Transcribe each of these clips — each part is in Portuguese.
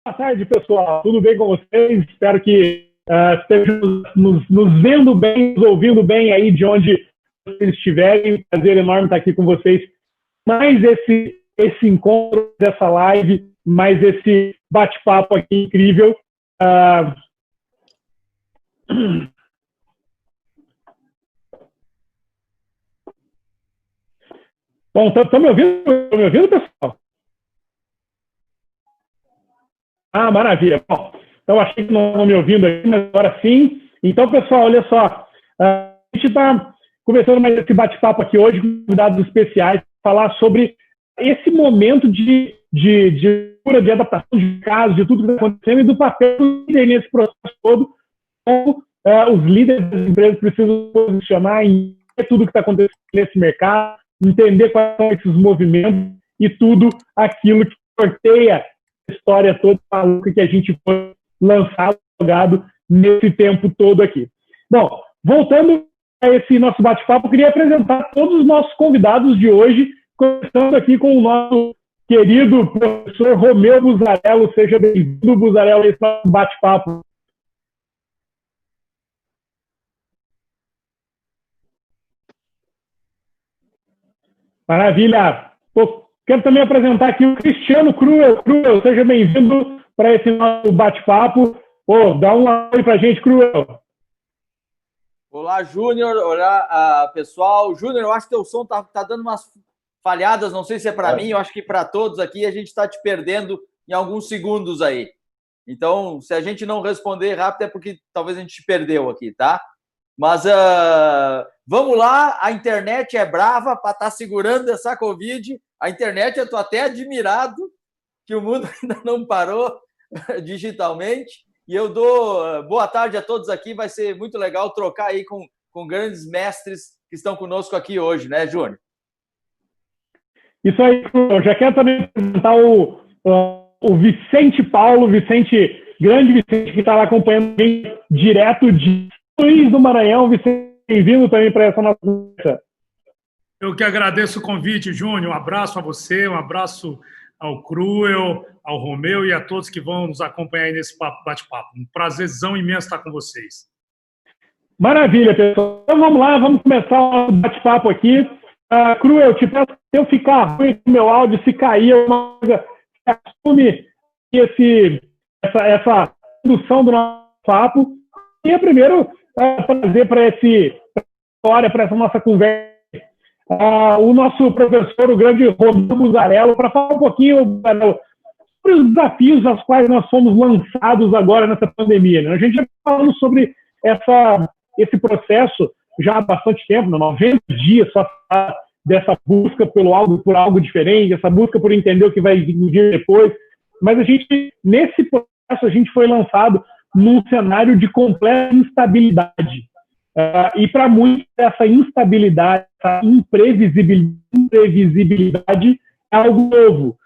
Boa tarde, pessoal. Tudo bem com vocês? Espero que estejam nos vendo bem, nos ouvindo bem aí de onde vocês estiverem. Prazer enorme estar aqui com vocês. Mais esse encontro, essa live, mais esse bate-papo aqui incrível. Bom, estão me ouvindo? Estão me ouvindo, pessoal? Ah, maravilha. Bom, então achei que não estão me ouvindo aqui, mas agora sim. Então, pessoal, olha só. A gente está começando mais esse bate-papo aqui hoje com convidados especiais para falar sobre esse momento de adaptação de casos, de tudo que está acontecendo e do papel do líder nesse processo todo. Como os líderes das empresas precisam posicionar em tudo que está acontecendo nesse mercado, entender quais são esses movimentos e tudo aquilo que sorteia a história toda maluca que a gente foi lançado, jogado nesse tempo todo aqui. Bom, voltando a esse nosso bate-papo, eu queria apresentar todos os nossos convidados de hoje, começando aqui com o nosso querido professor Romeu Buzarello. Seja bem-vindo, Buzarello, a esse nosso bate-papo. Maravilha! Quero também apresentar aqui o Cristiano Cruel. Cruel, seja bem-vindo para esse nosso bate-papo. Dá um oi para a gente, Cruel. Olá, Júnior. Olá, pessoal. Júnior, eu acho que teu som tá dando umas falhadas, não sei se é para mim, eu acho que para todos aqui a gente está te perdendo em alguns segundos aí. Então, se a gente não responder rápido é porque talvez a gente te perdeu aqui, tá? Mas vamos lá, a internet é brava para estar segurando essa Covid. A internet, eu estou até admirado que o mundo ainda não parou digitalmente. E eu dou boa tarde a todos aqui. Vai ser muito legal trocar aí com grandes mestres que estão conosco aqui hoje, né, Júnior? Isso aí, eu já quero também apresentar o Vicente Paulo, grande Vicente, que está lá acompanhando bem direto de Luiz do Maranhão. Vicente, bem-vindo também para essa nossa conversa. Eu que agradeço o convite, Júnior. Um abraço a você, um abraço ao Cruel, ao Romeu e a todos que vão nos acompanhar aí nesse bate-papo. Um prazerzão imenso estar com vocês. Maravilha, pessoal. Então vamos lá, vamos começar o bate-papo aqui. Cruel, te peço, se eu ficar ruim no meu áudio, se cair alguma coisa, assume essa condução do nosso papo. E primeiro, trazer para essa nossa conversa, o nosso professor, o grande Romeu Buzarello, para falar um pouquinho sobre os desafios aos quais nós fomos lançados agora nessa pandemia. Né? A gente já falando sobre esse processo já há bastante tempo, 90 dias só dessa busca por algo diferente, essa busca por entender o que vai vir depois. Mas nesse processo, a gente foi lançado num cenário de completa instabilidade. E para muitos, essa instabilidade, essa imprevisibilidade é algo novo.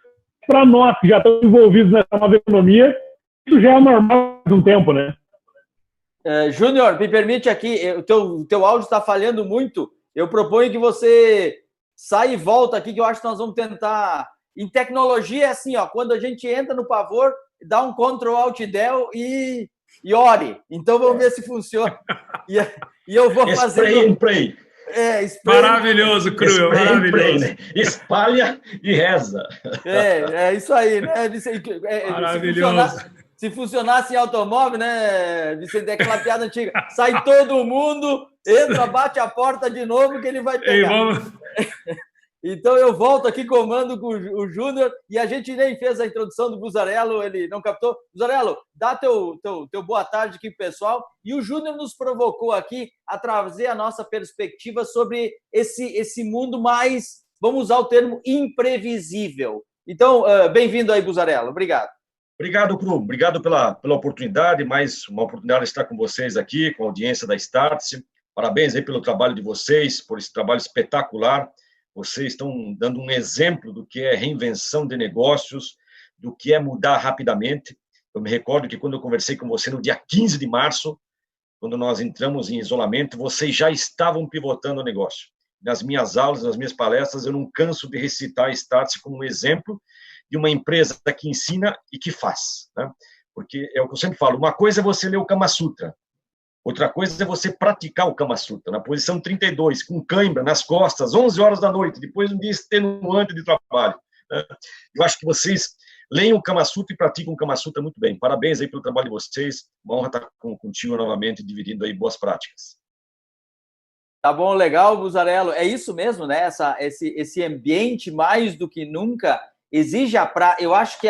Para nós que já estamos envolvidos nessa nova economia, isso já é normal há um tempo, né? Júnior, me permite aqui, o teu áudio está falhando muito. Eu proponho que você saia e volta aqui, que eu acho que nós vamos tentar. Em tecnologia é assim, ó, quando a gente entra no pavor, dá um Ctrl Alt Del e ore. Então vamos ver se funciona. E eu vou fazer. Spray and pray. Spray. Maravilhoso, Cruel, maravilhoso. Pray, né? Espalha e reza. É isso aí, né? Maravilhoso. Se funcionasse em automóvel, né, Vicente, é aquela piada antiga. Sai todo mundo, entra, bate a porta de novo que ele vai pegar. Então eu volto aqui, comando com o Júnior, e a gente nem fez a introdução do Buzzarello, ele não captou. Buzzarello, dá teu boa tarde aqui pro pessoal. E o Júnior nos provocou aqui a trazer a nossa perspectiva sobre esse mundo mais, vamos usar o termo, imprevisível. Então, bem-vindo aí, Buzzarello. Obrigado. Obrigado, Cru. Obrigado pela oportunidade, mais uma oportunidade de estar com vocês aqui, com a audiência da Startse. Parabéns aí pelo trabalho de vocês, por esse trabalho espetacular. Vocês estão dando um exemplo do que é reinvenção de negócios, do que é mudar rapidamente. Eu me recordo que quando eu conversei com você no dia 15 de março, quando nós entramos em isolamento, vocês já estavam pivotando o negócio. Nas minhas aulas, nas minhas palestras, eu não canso de recitar a Startse como um exemplo de uma empresa que ensina e que faz, né? Porque é o que eu sempre falo, uma coisa é você ler o Kama Sutra, outra coisa é você praticar o Kama Sutra, na posição 32, com cãibra nas costas, 11 horas da noite, depois de um dia extenuante de trabalho, né? Eu acho que vocês leem o Kama Sutra e praticam o Kama Sutra muito bem. Parabéns aí pelo trabalho de vocês, uma honra estar contigo novamente, dividindo aí boas práticas. Tá bom, legal, Buzzarello. É isso mesmo, né? Esse ambiente, mais do que nunca, exige eu acho que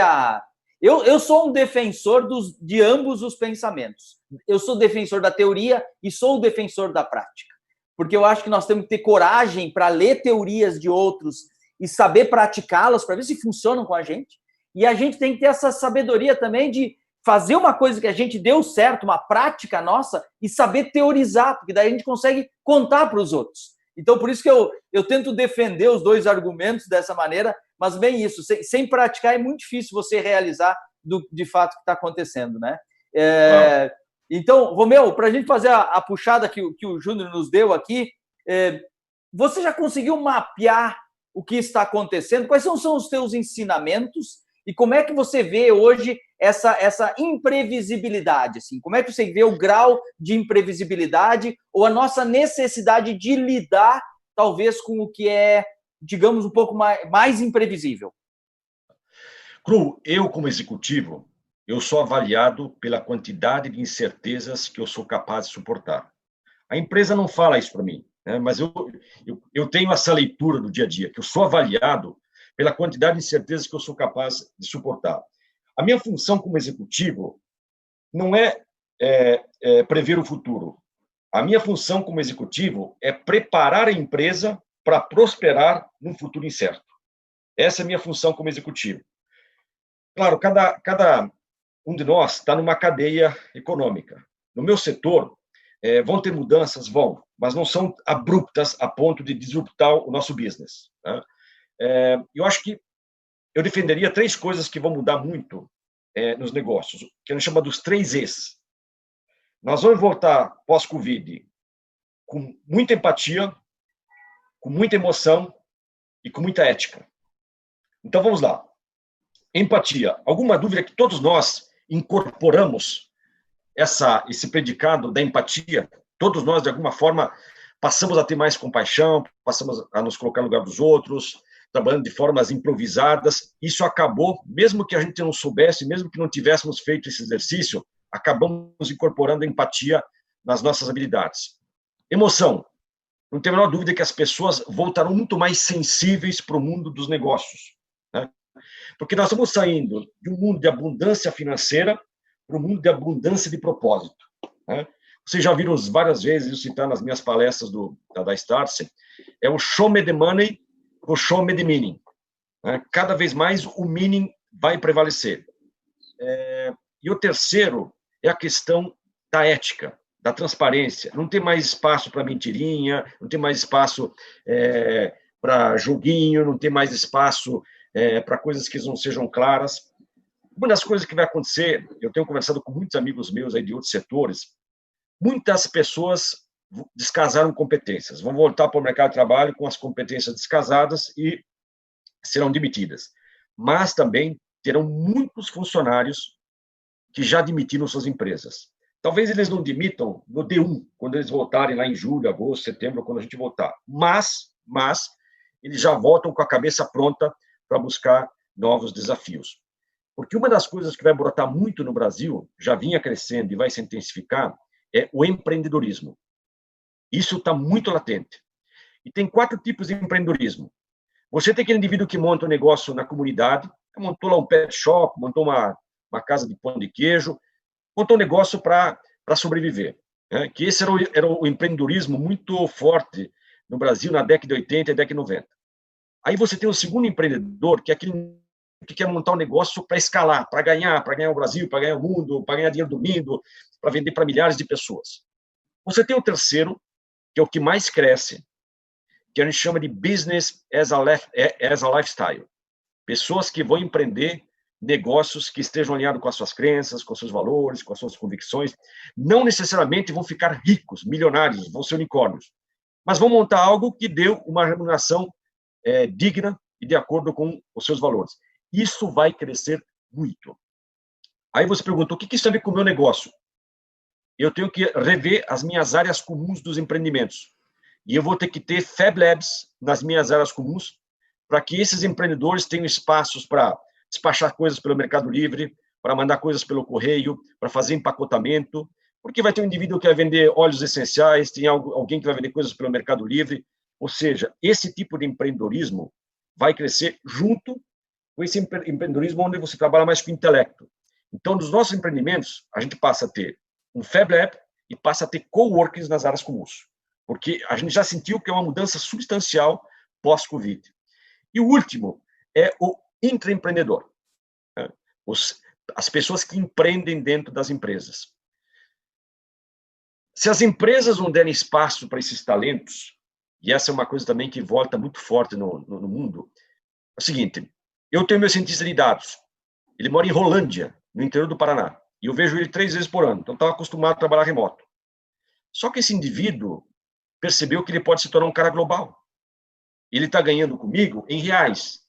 eu sou um defensor de ambos os pensamentos. Eu sou defensor da teoria e sou defensor da prática. Porque eu acho que nós temos que ter coragem para ler teorias de outros e saber praticá-las para ver se funcionam com a gente. E a gente tem que ter essa sabedoria também de fazer uma coisa que a gente deu certo, uma prática nossa, e saber teorizar, porque daí a gente consegue contar para os outros. Então, por isso que eu tento defender os dois argumentos dessa maneira, mas bem isso, sem praticar é muito difícil você realizar de fato o que está acontecendo, né? Então, Romeu, para a gente fazer a puxada que o Júnior nos deu aqui, você já conseguiu mapear o que está acontecendo? Quais são os teus ensinamentos? E como é que você vê hoje essa imprevisibilidade? Assim? Como é que você vê o grau de imprevisibilidade ou a nossa necessidade de lidar, talvez, com o que é, digamos, um pouco mais imprevisível? Cru, eu como executivo, eu sou avaliado pela quantidade de incertezas que eu sou capaz de suportar. A empresa não fala isso para mim, né? Mas eu tenho essa leitura do dia a dia, que eu sou avaliado pela quantidade de incertezas que eu sou capaz de suportar. A minha função como executivo não é prever o futuro. A minha função como executivo é preparar a empresa para prosperar num futuro incerto. Essa é a minha função como executivo. Claro, cada um de nós está numa cadeia econômica. No meu setor, vão ter mudanças? Vão, mas não são abruptas a ponto de disruptar o nosso business, né? Eu acho que eu defenderia 3 coisas que vão mudar muito nos negócios, que a gente chama dos 3 Es. Nós vamos voltar pós-Covid com muita empatia, com muita emoção e com muita ética. Então, vamos lá. Empatia. Alguma dúvida que todos nós incorporamos esse predicado da empatia? Todos nós, de alguma forma, passamos a ter mais compaixão, passamos a nos colocar no lugar dos outros, trabalhando de formas improvisadas. Isso acabou, mesmo que a gente não soubesse, mesmo que não tivéssemos feito esse exercício, acabamos incorporando a empatia nas nossas habilidades. Emoção. Não tem a menor dúvida que as pessoas voltarão muito mais sensíveis para o mundo dos negócios, né? Porque nós estamos saindo de um mundo de abundância financeira para um mundo de abundância de propósito, né? Vocês já viram várias vezes, eu citar nas minhas palestras da Startse, é o show me the money, o show me the meaning, né? Cada vez mais o meaning vai prevalecer. E o terceiro é a questão da ética. da transparência, não tem mais espaço para mentirinha, não tem mais espaço para joguinho, não tem mais espaço para coisas que não sejam claras. Uma das coisas que vai acontecer, eu tenho conversado com muitos amigos meus aí de outros setores, muitas pessoas descasaram competências, vão voltar para o mercado de trabalho com as competências descasadas e serão demitidas. Mas também terão muitos funcionários que já demitiram suas empresas. Talvez eles não demitam no D1, quando eles voltarem lá em julho, agosto, setembro, quando a gente voltar. Mas eles já voltam com a cabeça pronta para buscar novos desafios. Porque uma das coisas que vai brotar muito no Brasil, já vinha crescendo e vai se intensificar, é o empreendedorismo. Isso está muito latente. E tem 4 tipos de empreendedorismo. Você tem aquele indivíduo que monta um negócio na comunidade, montou lá um pet shop, montou uma casa de pão de queijo, montou um negócio para sobreviver. Né? Que esse era o empreendedorismo muito forte no Brasil na década de 80 e década de 90. Aí você tem o segundo empreendedor, que é aquele que quer montar um negócio para escalar, para ganhar o Brasil, para ganhar o mundo, para ganhar dinheiro do mundo, para vender para milhares de pessoas. Você tem o terceiro, que é o que mais cresce, que a gente chama de business as a lifestyle. Pessoas que vão empreender negócios que estejam alinhados com as suas crenças, com os seus valores, com as suas convicções. Não necessariamente vão ficar ricos, milionários, vão ser unicórnios, mas vão montar algo que dê uma remuneração digna e de acordo com os seus valores. Isso vai crescer muito. Aí você pergunta, o que isso tem a ver com o meu negócio? Eu tenho que rever as minhas áreas comuns dos empreendimentos. E eu vou ter que ter Fab Labs nas minhas áreas comuns para que esses empreendedores tenham espaços para despachar coisas pelo Mercado Livre, para mandar coisas pelo correio, para fazer empacotamento, porque vai ter um indivíduo que vai vender óleos essenciais, tem alguém que vai vender coisas pelo Mercado Livre. Ou seja, esse tipo de empreendedorismo vai crescer junto com esse empreendedorismo onde você trabalha mais com o intelecto. Então, nos nossos empreendimentos, a gente passa a ter um Fab Lab e passa a ter coworkings nas áreas comuns, porque a gente já sentiu que é uma mudança substancial pós-Covid. E o último é o intraempreendedor, né? As pessoas que empreendem dentro das empresas. Se as empresas não derem espaço para esses talentos, e essa é uma coisa também que volta muito forte no mundo, é o seguinte, eu tenho meu cientista de dados, ele mora em Rolândia, no interior do Paraná, e eu vejo ele 3 vezes por ano, então estava acostumado a trabalhar remoto. Só que esse indivíduo percebeu que ele pode se tornar um cara global. Ele está ganhando comigo em reais,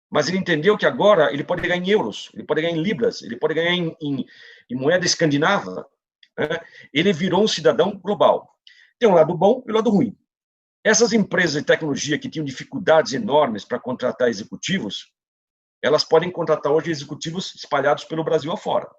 mas ele entendeu que agora ele pode ganhar em euros, ele pode ganhar em libras, ele pode ganhar em moeda escandinava. Né? Ele virou um cidadão global. Tem um lado bom e um lado ruim. Essas empresas de tecnologia que tinham dificuldades enormes para contratar executivos, elas podem contratar hoje executivos espalhados pelo Brasil afora.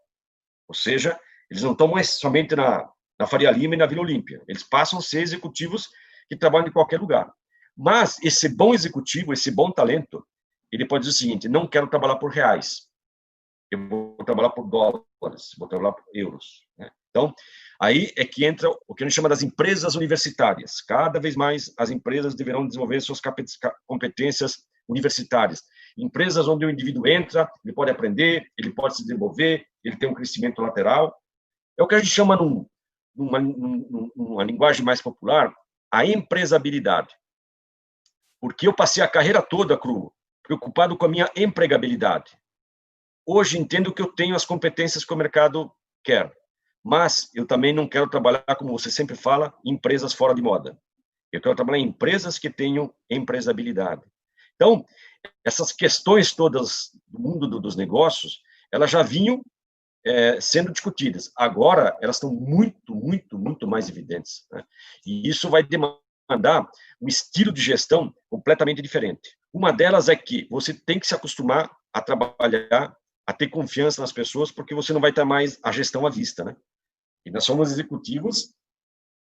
Ou seja, eles não estão mais somente na Faria Lima e na Vila Olímpia. Eles passam a ser executivos que trabalham em qualquer lugar. Mas esse bom executivo, esse bom talento, ele pode dizer o seguinte, não quero trabalhar por reais. Eu vou trabalhar por dólares, vou trabalhar por euros. Né? Então, aí é que entra o que a gente chama das empresas universitárias. Cada vez mais as empresas deverão desenvolver suas competências universitárias. Empresas onde o indivíduo entra, ele pode aprender, ele pode se desenvolver, ele tem um crescimento lateral. É o que a gente chama, numa linguagem mais popular, a empresabilidade. Porque eu passei a carreira toda, Cru, preocupado com a minha empregabilidade. Hoje entendo que eu tenho as competências que o mercado quer, mas eu também não quero trabalhar, como você sempre fala, em empresas fora de moda. Eu quero trabalhar em empresas que tenham empresabilidade. Então, essas questões todas do mundo dos negócios, elas já vinham sendo discutidas. Agora, elas estão muito mais evidentes. Né? E isso vai demandar um estilo de gestão completamente diferente. Uma delas é que você tem que se acostumar a trabalhar, a ter confiança nas pessoas, porque você não vai ter mais a gestão à vista. Né? E nós somos executivos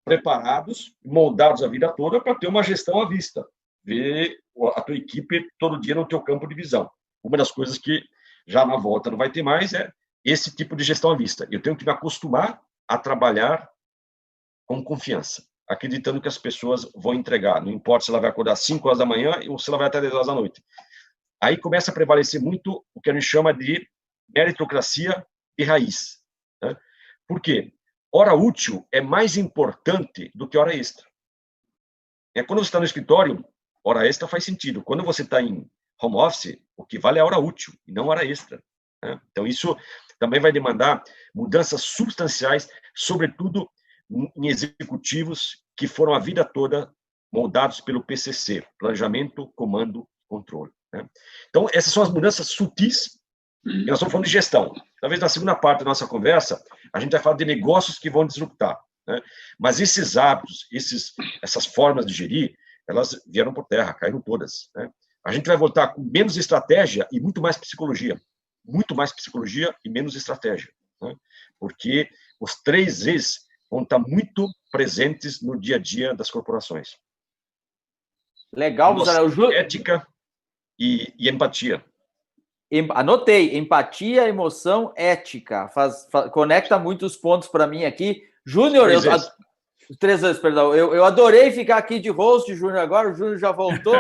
preparados, moldados a vida toda para ter uma gestão à vista. Ver a tua equipe todo dia no teu campo de visão. Uma das coisas que já na volta não vai ter mais é esse tipo de gestão à vista. Eu tenho que me acostumar a trabalhar com confiança, acreditando que as pessoas vão entregar. Não importa se ela vai acordar às 5 horas da manhã ou se ela vai até 10 horas da noite. Aí começa a prevalecer muito o que a gente chama de meritocracia de raiz. Né? Por quê? hora útil é mais importante do que hora extra. Quando você está no escritório, hora extra faz sentido. Quando você está em home office, o que vale é a hora útil e não hora extra. Então, isso também vai demandar mudanças substanciais, sobretudo em executivos que foram a vida toda moldados pelo PCC, Planejamento, Comando, Controle. Então, essas são as mudanças sutis, e nós estamos falando de gestão. Talvez na segunda parte da nossa conversa, a gente vai falar de negócios que vão disruptar. Mas esses hábitos, essas formas de gerir, elas vieram por terra, caíram todas. A gente vai voltar com menos estratégia e muito mais psicologia. Muito mais psicologia e menos estratégia. Porque os 3 E's vão estar muito presentes no dia a dia das corporações. Legal, Buzzarello. Ética e empatia. Anotei, empatia, emoção, ética. Conecta muitos pontos para mim aqui. Júnior, 3 vezes, perdão. Eu adorei ficar aqui de host, Júnior, agora. O Júnior já voltou.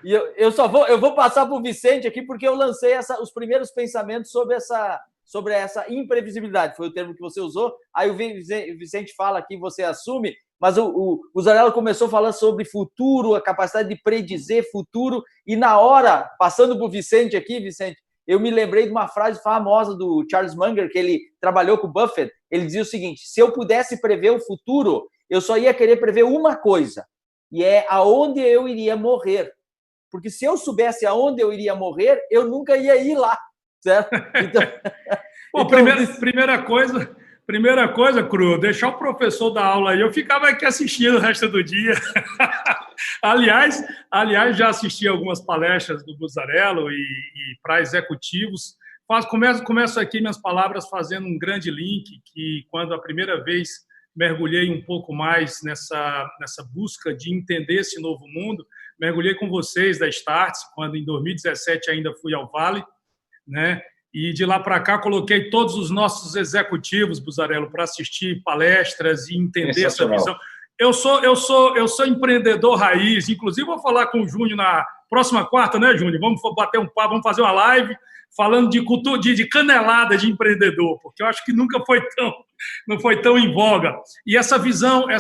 E eu vou passar para o Vicente aqui, porque eu lancei os primeiros pensamentos sobre essa imprevisibilidade. Foi o termo que você usou. Aí o Vicente fala aqui, você assume. Mas o Buzzarello começou falando sobre futuro, a capacidade de predizer futuro. E na hora, passando para o Vicente aqui, Vicente, eu me lembrei de uma frase famosa do Charles Munger, que ele trabalhou com o Buffett. Ele dizia o seguinte: se eu pudesse prever o futuro, eu só ia querer prever uma coisa, e é aonde eu iria morrer. Porque se eu soubesse aonde eu iria morrer, eu nunca ia ir lá, certo? Então, Bom, primeira coisa, Cru, deixar o professor dar aula aí. Eu ficava aqui assistindo o resto do dia. Aliás, já assisti algumas palestras do Buzzarello e para executivos. Começo aqui minhas palavras fazendo um grande link, que quando a primeira vez mergulhei um pouco mais nessa busca de entender esse novo mundo, mergulhei com vocês da Startse, quando em 2017 ainda fui ao Vale, né? E de lá para cá coloquei todos os nossos executivos, Buzzarello, para assistir palestras e entender essa visão. Eu sou empreendedor raiz, inclusive vou falar com o Júnior na próxima quarta, né, Júnior? Vamos bater um papo, vamos fazer uma live falando de cultura, de canelada de empreendedor, porque eu acho que nunca não foi tão em voga. E essa visão que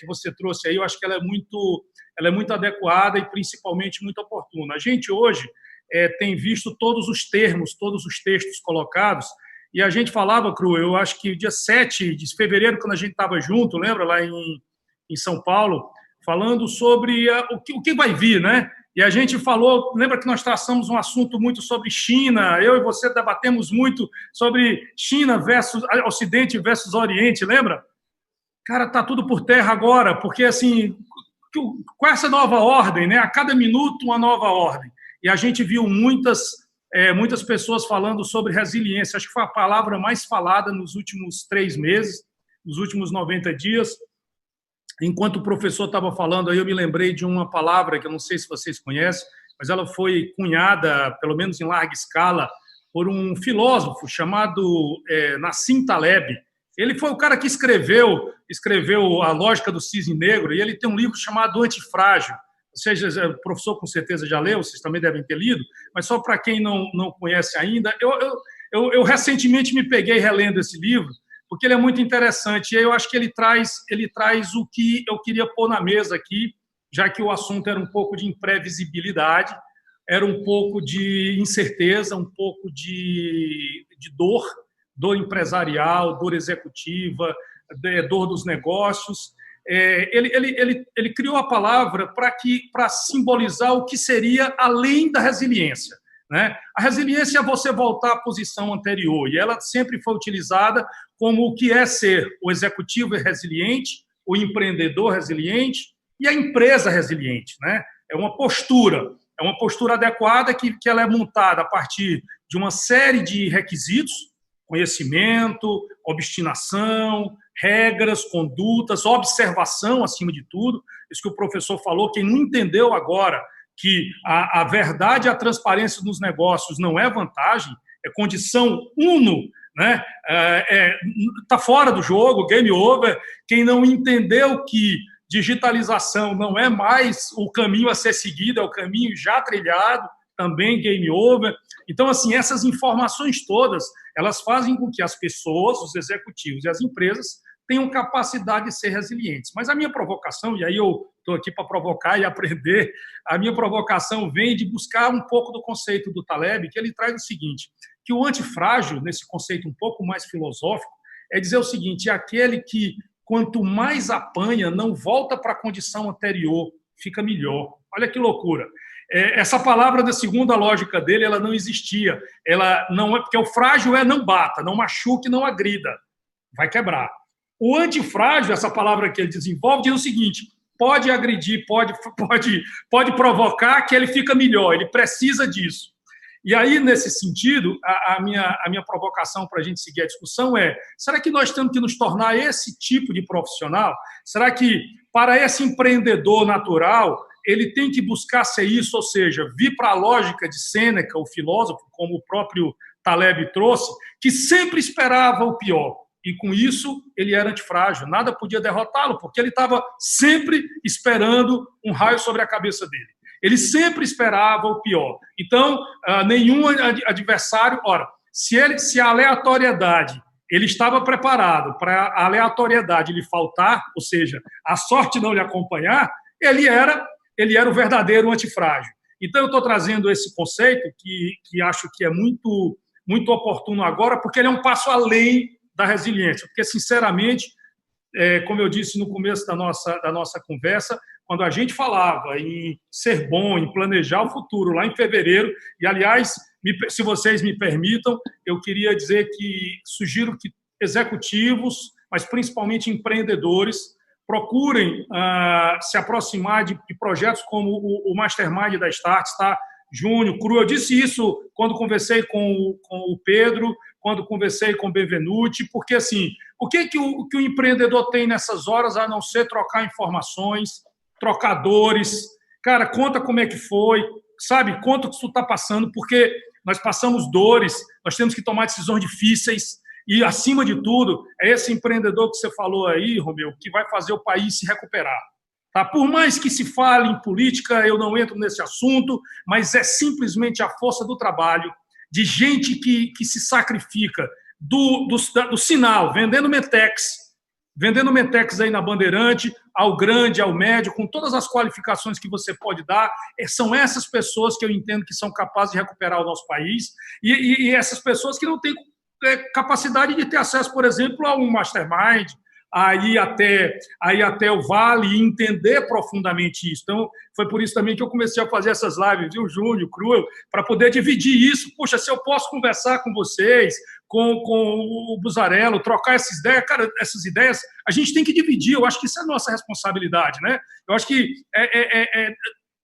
você trouxe aí, eu acho que ela é muito adequada e principalmente muito oportuna. A gente hoje tem visto todos os termos, todos os textos colocados, e a gente falava, Cru, eu acho que dia 7 de fevereiro, quando a gente estava junto, lembra, lá em São Paulo, falando sobre o que vai vir, né? E a gente falou, lembra que nós traçamos um assunto muito sobre China, eu e você debatemos muito sobre China versus Ocidente versus Oriente, lembra? Cara, tá tudo por terra agora, porque assim, com essa nova ordem, né? A cada minuto uma nova ordem. E a gente viu muitas pessoas falando sobre resiliência. Acho que foi a palavra mais falada nos últimos 3 meses, nos últimos 90 dias. Enquanto o professor estava falando, aí eu me lembrei de uma palavra que eu não sei se vocês conhecem, mas ela foi cunhada, pelo menos em larga escala, por um filósofo chamado Nassim Taleb. Ele foi o cara que escreveu A Lógica do Cisne Negro, e ele tem um livro chamado Antifrágil. Ou seja, o professor com certeza já leu, vocês também devem ter lido, mas só para quem não conhece ainda, eu recentemente me peguei relendo esse livro, porque ele é muito interessante, e eu acho que ele traz o que eu queria pôr na mesa aqui, já que o assunto era um pouco de imprevisibilidade, era um pouco de incerteza, um pouco de dor empresarial, dor executiva, dor dos negócios. Ele criou a palavra para simbolizar o que seria além da resiliência, né? A resiliência é você voltar à posição anterior, e ela sempre foi utilizada como o que é ser o executivo resiliente, o empreendedor resiliente e a empresa resiliente, né? É uma postura adequada que ela é montada a partir de uma série de requisitos: conhecimento, obstinação, regras, condutas, observação, acima de tudo. Isso que o professor falou, quem não entendeu agora que a verdade e a transparência nos negócios não é vantagem, é condição uno, né? Tá fora do jogo, game over. Quem não entendeu que digitalização não é mais o caminho a ser seguido, é o caminho já trilhado, também game over. Então, assim, essas informações todas, elas fazem com que as pessoas, os executivos e as empresas tenham capacidade de ser resilientes. Mas a minha provocação, e aí eu estou aqui para provocar e aprender, a minha provocação vem de buscar um pouco do conceito do Taleb, que ele traz o seguinte, que o antifrágil, nesse conceito um pouco mais filosófico, é dizer o seguinte, é aquele que, quanto mais apanha, não volta para a condição anterior, fica melhor. Olha que loucura. Essa palavra, da segunda lógica dele, ela não existia. Ela não é, porque o frágil é não bata, não machuque, não agrida. Vai quebrar. O antifrágil, essa palavra que ele desenvolve, diz o seguinte, pode agredir, pode provocar que ele fica melhor, ele precisa disso. E aí, nesse sentido, a minha provocação para a gente seguir a discussão é, será que nós temos que nos tornar esse tipo de profissional? Será que, para esse empreendedor natural, ele tem que buscar ser isso, ou seja, vir para a lógica de Sêneca, o filósofo, como o próprio Taleb trouxe, que sempre esperava o pior. E, com isso, ele era antifrágil. Nada podia derrotá-lo, porque ele estava sempre esperando um raio sobre a cabeça dele. Ele sempre esperava o pior. Então, nenhum adversário... Ora, se a aleatoriedade, ele estava preparado para a aleatoriedade lhe faltar, ou seja, a sorte não lhe acompanhar, ele era o verdadeiro antifrágil. Então, eu estou trazendo esse conceito que acho que é muito, muito oportuno agora, porque ele é um passo além da resiliência. Porque, sinceramente, como eu disse no começo da nossa conversa, quando a gente falava em ser bom, em planejar o futuro, lá em fevereiro, e, aliás, se vocês me permitam, eu queria dizer que sugiro que executivos, mas principalmente empreendedores, procurem se aproximar de projetos como o Mastermind da Startse, tá? Júnior, Cru, eu disse isso quando conversei com o Pedro, quando conversei com o Benvenuti, porque, assim, o que o empreendedor tem nessas horas a não ser trocar informações, trocadores, cara, conta como é que foi, sabe, conta o que tu está passando, porque nós passamos dores, nós temos que tomar decisões difíceis e, acima de tudo, é esse empreendedor que você falou aí, Romeu, que vai fazer o país se recuperar. Tá? Por mais que se fale em política, eu não entro nesse assunto, mas é simplesmente a força do trabalho, de gente que se sacrifica, do sinal, vendendo Mentex aí na Bandeirante, ao grande, ao médio, com todas as qualificações que você pode dar, são essas pessoas que eu entendo que são capazes de recuperar o nosso país, e essas pessoas que não têm capacidade de ter acesso, por exemplo, a um mastermind, aí até o Vale, e entender profundamente isso. Então, foi por isso também que eu comecei a fazer essas lives, viu, Júnior, Cruel, para poder dividir isso. Puxa, se eu posso conversar com vocês, com o Buzzarello, trocar essas ideias, cara, essas ideias, a gente tem que dividir. Eu acho que isso é a nossa responsabilidade, né? Eu acho que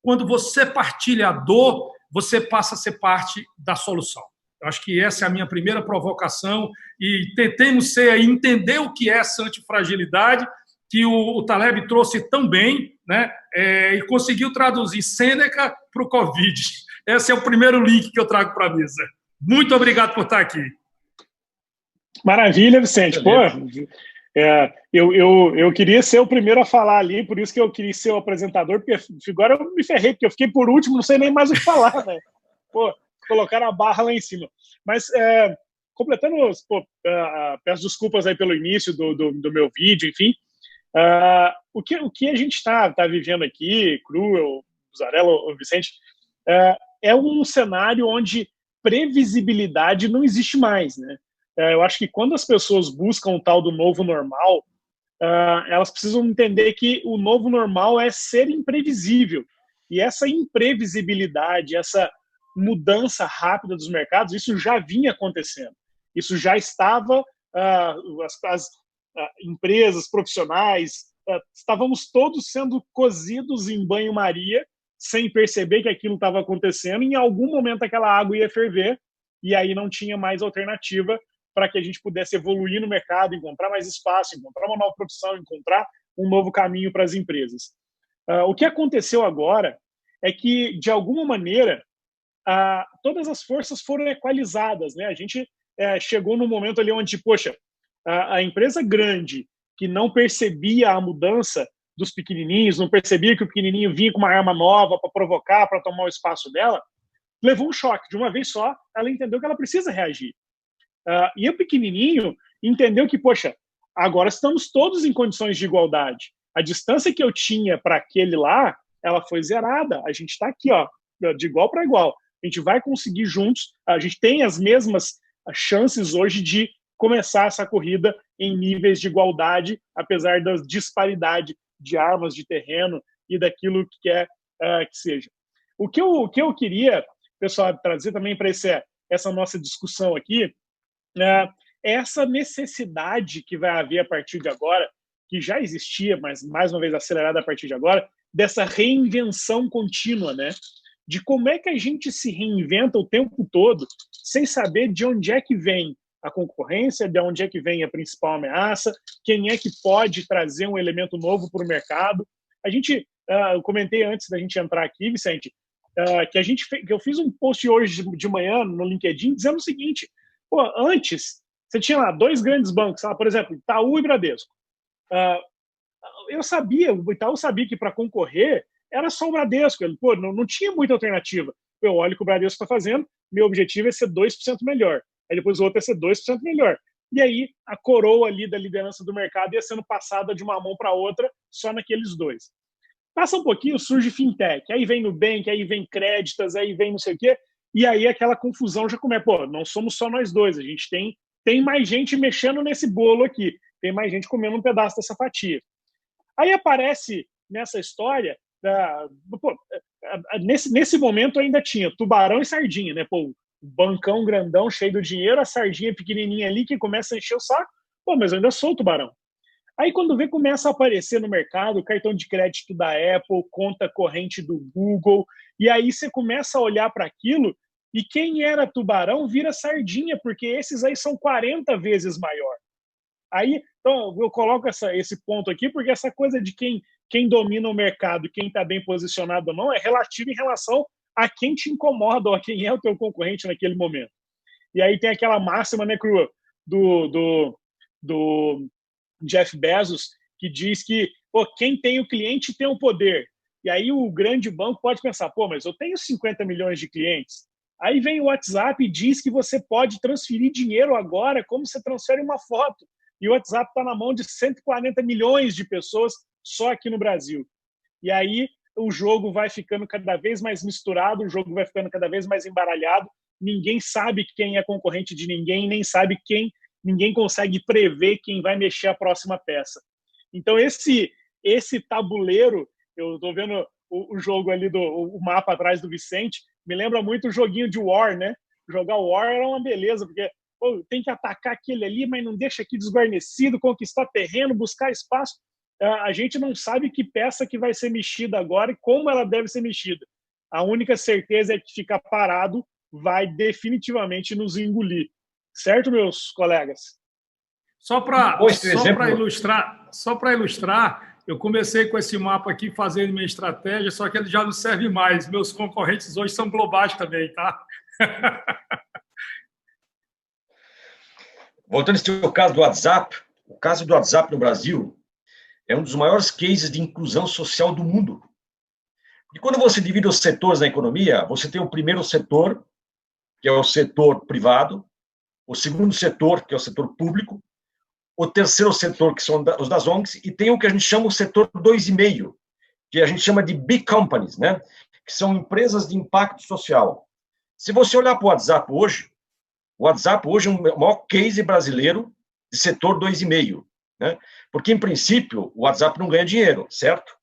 quando você partilha a dor, você passa a ser parte da solução. Eu acho que essa é a minha primeira provocação e tentemos entender o que é essa antifragilidade que o Taleb trouxe tão bem, né? E conseguiu traduzir Sêneca para o Covid. Esse é o primeiro link que eu trago para a mesa. Muito obrigado por estar aqui. Maravilha, Vicente. Pô, eu queria ser o primeiro a falar ali, por isso que eu queria ser o apresentador, porque agora eu me ferrei, porque eu fiquei por último, não sei nem mais o que falar, né? Pô, colocaram a barra lá em cima. Mas, completando, peço desculpas aí pelo início do meu vídeo, enfim. O que a gente está vivendo aqui, Cruel, Buzzarello, Vicente, é um cenário onde previsibilidade não existe mais, né? Eu acho que quando as pessoas buscam o tal do novo normal, elas precisam entender que o novo normal é ser imprevisível. E essa imprevisibilidade, essa mudança rápida dos mercados, isso já vinha acontecendo. Isso já estava, as empresas, profissionais, estávamos todos sendo cozidos em banho-maria, sem perceber que aquilo estava acontecendo. Em algum momento aquela água ia ferver, e aí não tinha mais alternativa para que a gente pudesse evoluir no mercado, encontrar mais espaço, encontrar uma nova profissão, encontrar um novo caminho para as empresas. O que aconteceu agora é que, de alguma maneira, todas as forças foram equalizadas, né? A gente chegou num momento ali onde, poxa, a empresa grande, que não percebia a mudança dos pequenininhos, não percebia que o pequenininho vinha com uma arma nova para provocar, para tomar o espaço dela, levou um choque. De uma vez só, ela entendeu que ela precisa reagir. E o pequenininho entendeu que, poxa, agora estamos todos em condições de igualdade. A distância que eu tinha para aquele lá, ela foi zerada. A gente está aqui, ó, de igual para igual. A gente vai conseguir juntos, a gente tem as mesmas chances hoje de começar essa corrida em níveis de igualdade, apesar da disparidade de armas, de terreno e daquilo que quer que seja. O que eu queria, pessoal, trazer também para essa nossa discussão aqui, é essa necessidade que vai haver a partir de agora, que já existia, mas mais uma vez acelerada a partir de agora, dessa reinvenção contínua, né? De como é que a gente se reinventa o tempo todo sem saber de onde é que vem a concorrência, de onde é que vem a principal ameaça, quem é que pode trazer um elemento novo para o mercado. A gente, eu comentei antes da gente entrar aqui, Vicente, que eu fiz um post hoje de manhã no LinkedIn dizendo o seguinte, pô, antes você tinha lá 2 grandes bancos, por exemplo, Itaú e Bradesco. O Itaú sabia que para concorrer era só o Bradesco, não tinha muita alternativa. Eu olho o que o Bradesco está fazendo, meu objetivo é ser 2% melhor. Aí depois o outro é ser 2% melhor. E aí a coroa ali da liderança do mercado ia sendo passada de uma mão para outra só naqueles 2. Passa um pouquinho, surge fintech, aí vem Nubank, aí vem Créditas, aí vem não sei o quê, e aí aquela confusão já começa. Pô, não somos só nós 2, a gente tem mais gente mexendo nesse bolo aqui, tem mais gente comendo um pedaço dessa fatia. Aí aparece nessa história, nesse momento ainda tinha tubarão e sardinha, né? Pô, o bancão grandão, cheio do dinheiro, a sardinha pequenininha ali que começa a encher o saco. Pô, mas eu ainda sou o tubarão. Aí quando vê, começa a aparecer no mercado cartão de crédito da Apple, conta corrente do Google, e aí você começa a olhar para aquilo e quem era tubarão vira sardinha, porque esses aí são 40 vezes maior. Aí, então, eu coloco esse ponto aqui, porque essa coisa de quem domina o mercado, quem está bem posicionado ou não, é relativo em relação a quem te incomoda ou a quem é o teu concorrente naquele momento. E aí tem aquela máxima, né, Cru, do Jeff Bezos, que diz que quem tem o cliente tem o poder. E aí o grande banco pode pensar, mas eu tenho 50 milhões de clientes. Aí vem o WhatsApp e diz que você pode transferir dinheiro agora como você transfere uma foto. E o WhatsApp está na mão de 140 milhões de pessoas só aqui no Brasil. E aí o jogo vai ficando cada vez mais misturado, o jogo vai ficando cada vez mais embaralhado, ninguém sabe quem é concorrente de ninguém, nem sabe ninguém consegue prever quem vai mexer a próxima peça. Então esse tabuleiro, eu estou vendo o jogo ali, o mapa atrás do Vicente, me lembra muito o joguinho de War, né? Jogar War era uma beleza, porque tem que atacar aquele ali, mas não deixa aqui desguarnecido, conquistar terreno, buscar espaço. A gente não sabe que peça que vai ser mexida agora e como ela deve ser mexida. A única certeza é que ficar parado vai definitivamente nos engolir. Certo, meus colegas? Só para ilustrar, eu comecei com esse mapa aqui fazendo minha estratégia, só que ele já não serve mais. Meus concorrentes hoje são globais também, tá? Voltando a esse caso do WhatsApp, o caso do WhatsApp no Brasil é um dos maiores cases de inclusão social do mundo. E quando você divide os setores na economia, você tem o primeiro setor, que é o setor privado, o segundo setor, que é o setor público, o terceiro setor, que são os das ONGs, e tem o que a gente chama o setor 2,5, que a gente chama de big companies, né? Que são empresas de impacto social. Se você olhar para o WhatsApp hoje é o maior case brasileiro de setor 2,5, né? Porque, em princípio, o WhatsApp não ganha dinheiro, certo?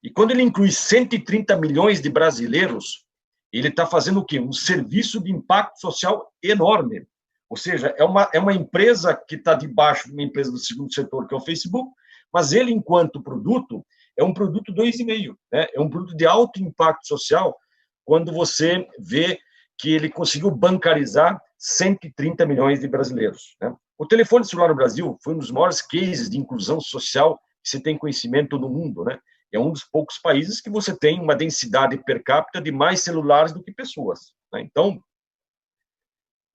E quando ele inclui 130 milhões de brasileiros, ele está fazendo o quê? Um serviço de impacto social enorme. Ou seja, é uma empresa que está debaixo de uma empresa do segundo setor, que é o Facebook, mas ele, enquanto produto, é um produto 2,5, né? É um produto de alto impacto social, quando você vê que ele conseguiu bancarizar 130 milhões de brasileiros, né? O telefone celular no Brasil foi um dos maiores cases de inclusão social que se tem conhecimento no mundo, né? É um dos poucos países que você tem uma densidade per capita de mais celulares do que pessoas, né? Então,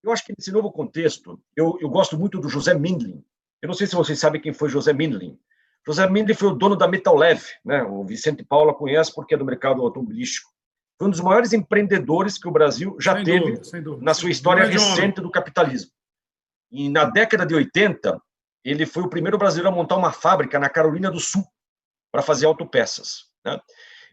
eu acho que nesse novo contexto, eu gosto muito do José Mindlin. Eu não sei se vocês sabem quem foi José Mindlin. José Mindlin foi o dono da Metal Leve, né? O Vicente Paula conhece porque é do mercado automobilístico. Foi um dos maiores empreendedores que o Brasil já teve na sua história recente do capitalismo. E na década de 80, ele foi o primeiro brasileiro a montar uma fábrica na Carolina do Sul para fazer autopeças, né?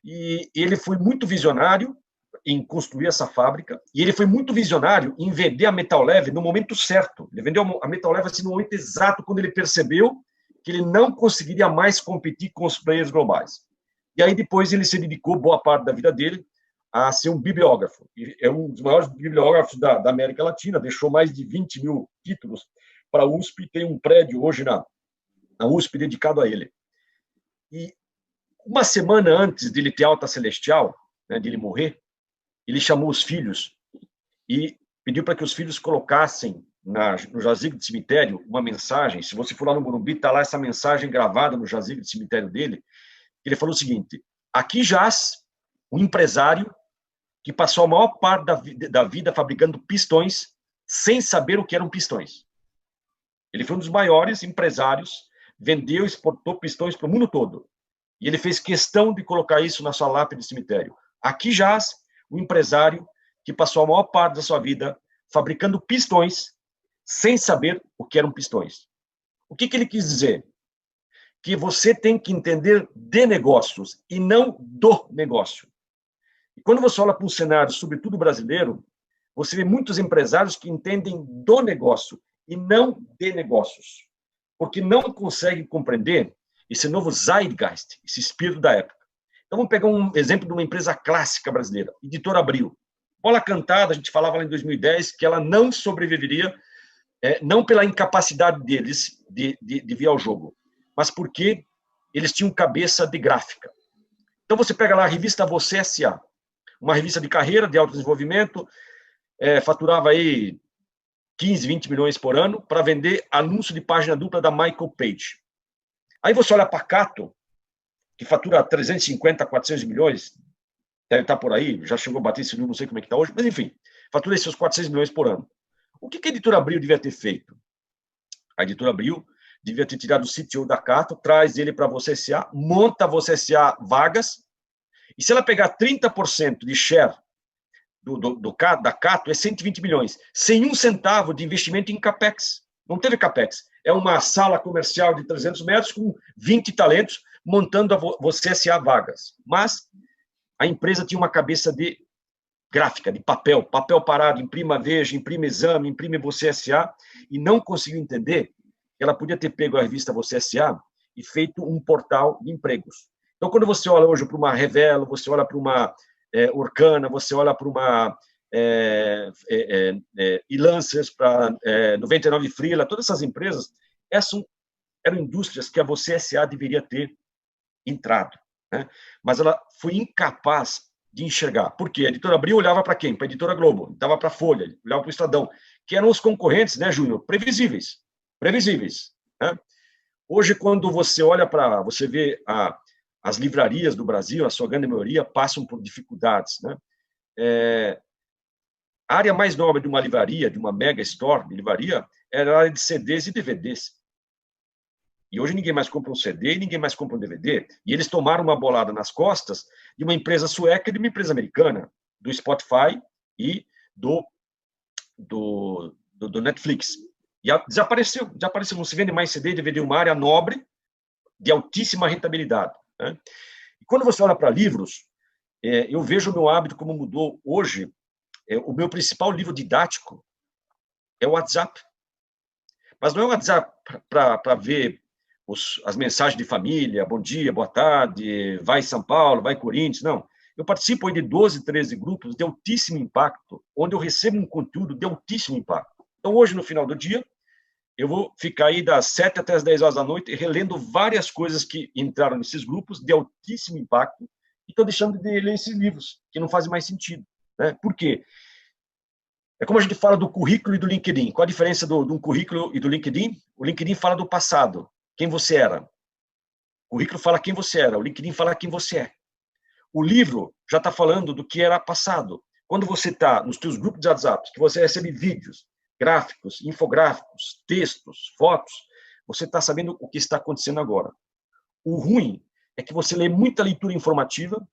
E ele foi muito visionário em construir essa fábrica, e ele foi muito visionário em vender a Metal Leve no momento certo. Ele vendeu a Metal Leve assim, no momento exato, quando ele percebeu que ele não conseguiria mais competir com os players globais. E aí depois ele se dedicou boa parte da vida dele a ser um bibliógrafo. É um dos maiores bibliógrafos da América Latina, deixou mais de 20 mil títulos para a USP, tem um prédio hoje na USP dedicado a ele. E uma semana antes de ele ter alta celestial, né, de ele morrer, ele chamou os filhos e pediu para que os filhos colocassem no jazigo de cemitério uma mensagem. Se você for lá no Morumbi, está lá essa mensagem gravada no jazigo de cemitério dele. Ele falou o seguinte: aqui jaz um empresário que passou a maior parte da vida fabricando pistões sem saber o que eram pistões. Ele foi um dos maiores empresários, vendeu e exportou pistões para o mundo todo. E ele fez questão de colocar isso na sua lápide de cemitério. Aqui jaz o empresário que passou a maior parte da sua vida fabricando pistões sem saber o que eram pistões. O que ele quis dizer? Que você tem que entender de negócios e não do negócio. E quando você olha para um cenário, sobretudo brasileiro, você vê muitos empresários que entendem do negócio e não de negócios, porque não conseguem compreender esse novo zeitgeist, esse espírito da época. Então, vamos pegar um exemplo de uma empresa clássica brasileira, Editora Abril. Bola Cantada, a gente falava lá em 2010 que ela não sobreviveria, não pela incapacidade deles de vir ao jogo, mas porque eles tinham cabeça de gráfica. Então, você pega lá a revista Você S.A., uma revista de carreira, de autodesenvolvimento, faturava aí 15, 20 milhões por ano para vender anúncio de página dupla da Michael Page. Aí você olha para a Cato, que fatura 350, 400 milhões, deve estar por aí, já chegou a bater esse número, não sei como é que está hoje, mas enfim, fatura esses 400 milhões por ano. O que a Editora Abril devia ter feito? A Editora Abril devia ter tirado o CTO da Cato, traz ele para Você S.A., monta a Você S.A. vagas, e se ela pegar 30% de share da Cato, é 120 milhões, sem um centavo de investimento em CAPEX. Não teve CAPEX. É uma sala comercial de 300 metros com 20 talentos montando a Você S.A. vagas. Mas a empresa tinha uma cabeça de gráfica, de papel parado, imprima Veja, imprime Exame, imprime Você S.A., e não conseguiu entender que ela podia ter pego a revista Você S.A. e feito um portal de empregos. Então, quando você olha hoje para uma Revelo, você olha para uma Orkana, você olha para uma e-Lancers, para 99 Freela, todas essas empresas, essas eram indústrias que a Você S.A. deveria ter entrado, né? Mas ela foi incapaz de enxergar. Por quê? A Editora Abril olhava para quem? Para a Editora Globo, dava para a Folha, olhava para o Estadão, que eram os concorrentes, né, Júnior? Previsíveis, né? Hoje, quando você olha para, você vê as livrarias do Brasil, a sua grande maioria, passam por dificuldades, né? A área mais nobre de uma livraria, de uma mega store de livraria, era a área de CDs e DVDs. E hoje ninguém mais compra um CD e ninguém mais compra um DVD. E eles tomaram uma bolada nas costas de uma empresa sueca e de uma empresa americana, do Spotify e do Netflix. E desapareceu. Não se vende mais CD e DVD, uma área nobre de altíssima rentabilidade, né? E quando você olha para livros, eu vejo o meu hábito como mudou hoje. O meu principal livro didático é o WhatsApp. Mas não é o WhatsApp para ver as mensagens de família, bom dia, boa tarde, vai São Paulo, vai Corinthians, não. Eu participo aí de 12, 13 grupos de altíssimo impacto, onde eu recebo um conteúdo de altíssimo impacto. Então, hoje, no final do dia, eu vou ficar aí das 7 até as 10 horas da noite relendo várias coisas que entraram nesses grupos de altíssimo impacto e estou deixando de ler esses livros, que não fazem mais sentido, né? Por quê? É como a gente fala do currículo e do LinkedIn. Qual a diferença de um currículo e do LinkedIn? O LinkedIn fala do passado, quem você era. O currículo fala quem você era, o LinkedIn fala quem você é. O livro já está falando do que era passado. Quando você está nos seus grupos de WhatsApp, que você recebe vídeos, gráficos, infográficos, textos, fotos, você está sabendo o que está acontecendo agora. O ruim é que você lê muita leitura informativa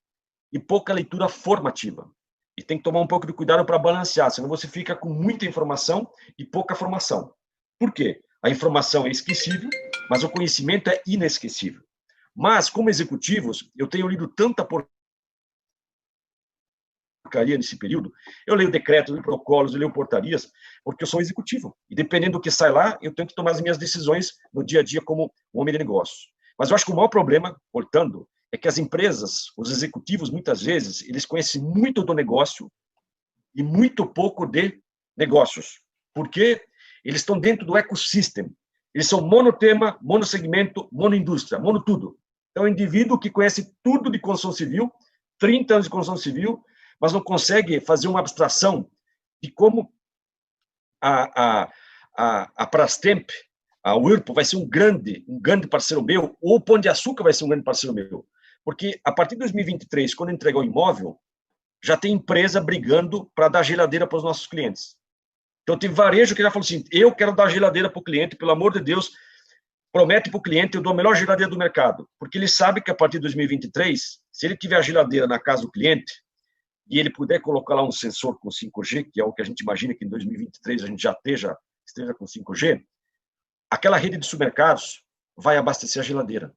e pouca leitura formativa. E tem que tomar um pouco de cuidado para balancear, senão você fica com muita informação e pouca formação. Por quê? A informação é esquecível, mas o conhecimento é inesquecível. Mas, como executivos, eu tenho lido tanta porcaria nesse período. Eu leio decretos, eu leio protocolos, eu leio portarias, porque eu sou executivo. E dependendo do que sai lá, eu tenho que tomar as minhas decisões no dia a dia como homem de negócios. Mas eu acho que o maior problema, portanto, é que as empresas, os executivos, muitas vezes, eles conhecem muito do negócio e muito pouco de negócios. Porque eles estão dentro do ecossistema. Eles são monotema, monossegmento, monoindústria, mono tudo. Então, é um indivíduo que conhece tudo de construção civil, 30 anos de construção civil, mas não consegue fazer uma abstração de como a Brastemp, a Whirlpool vai ser um grande parceiro meu, ou o Pão de Açúcar vai ser um grande parceiro meu. Porque, a partir de 2023, quando entregar o imóvel, já tem empresa brigando para dar geladeira para os nossos clientes. Então, tem varejo que já falou assim, eu quero dar geladeira para o cliente, pelo amor de Deus, promete para o cliente, eu dou a melhor geladeira do mercado. Porque ele sabe que, a partir de 2023, se ele tiver a geladeira na casa do cliente, e ele puder colocar lá um sensor com 5G, que é o que a gente imagina que em 2023 a gente já esteja com 5G, aquela rede de supermercados vai abastecer a geladeira.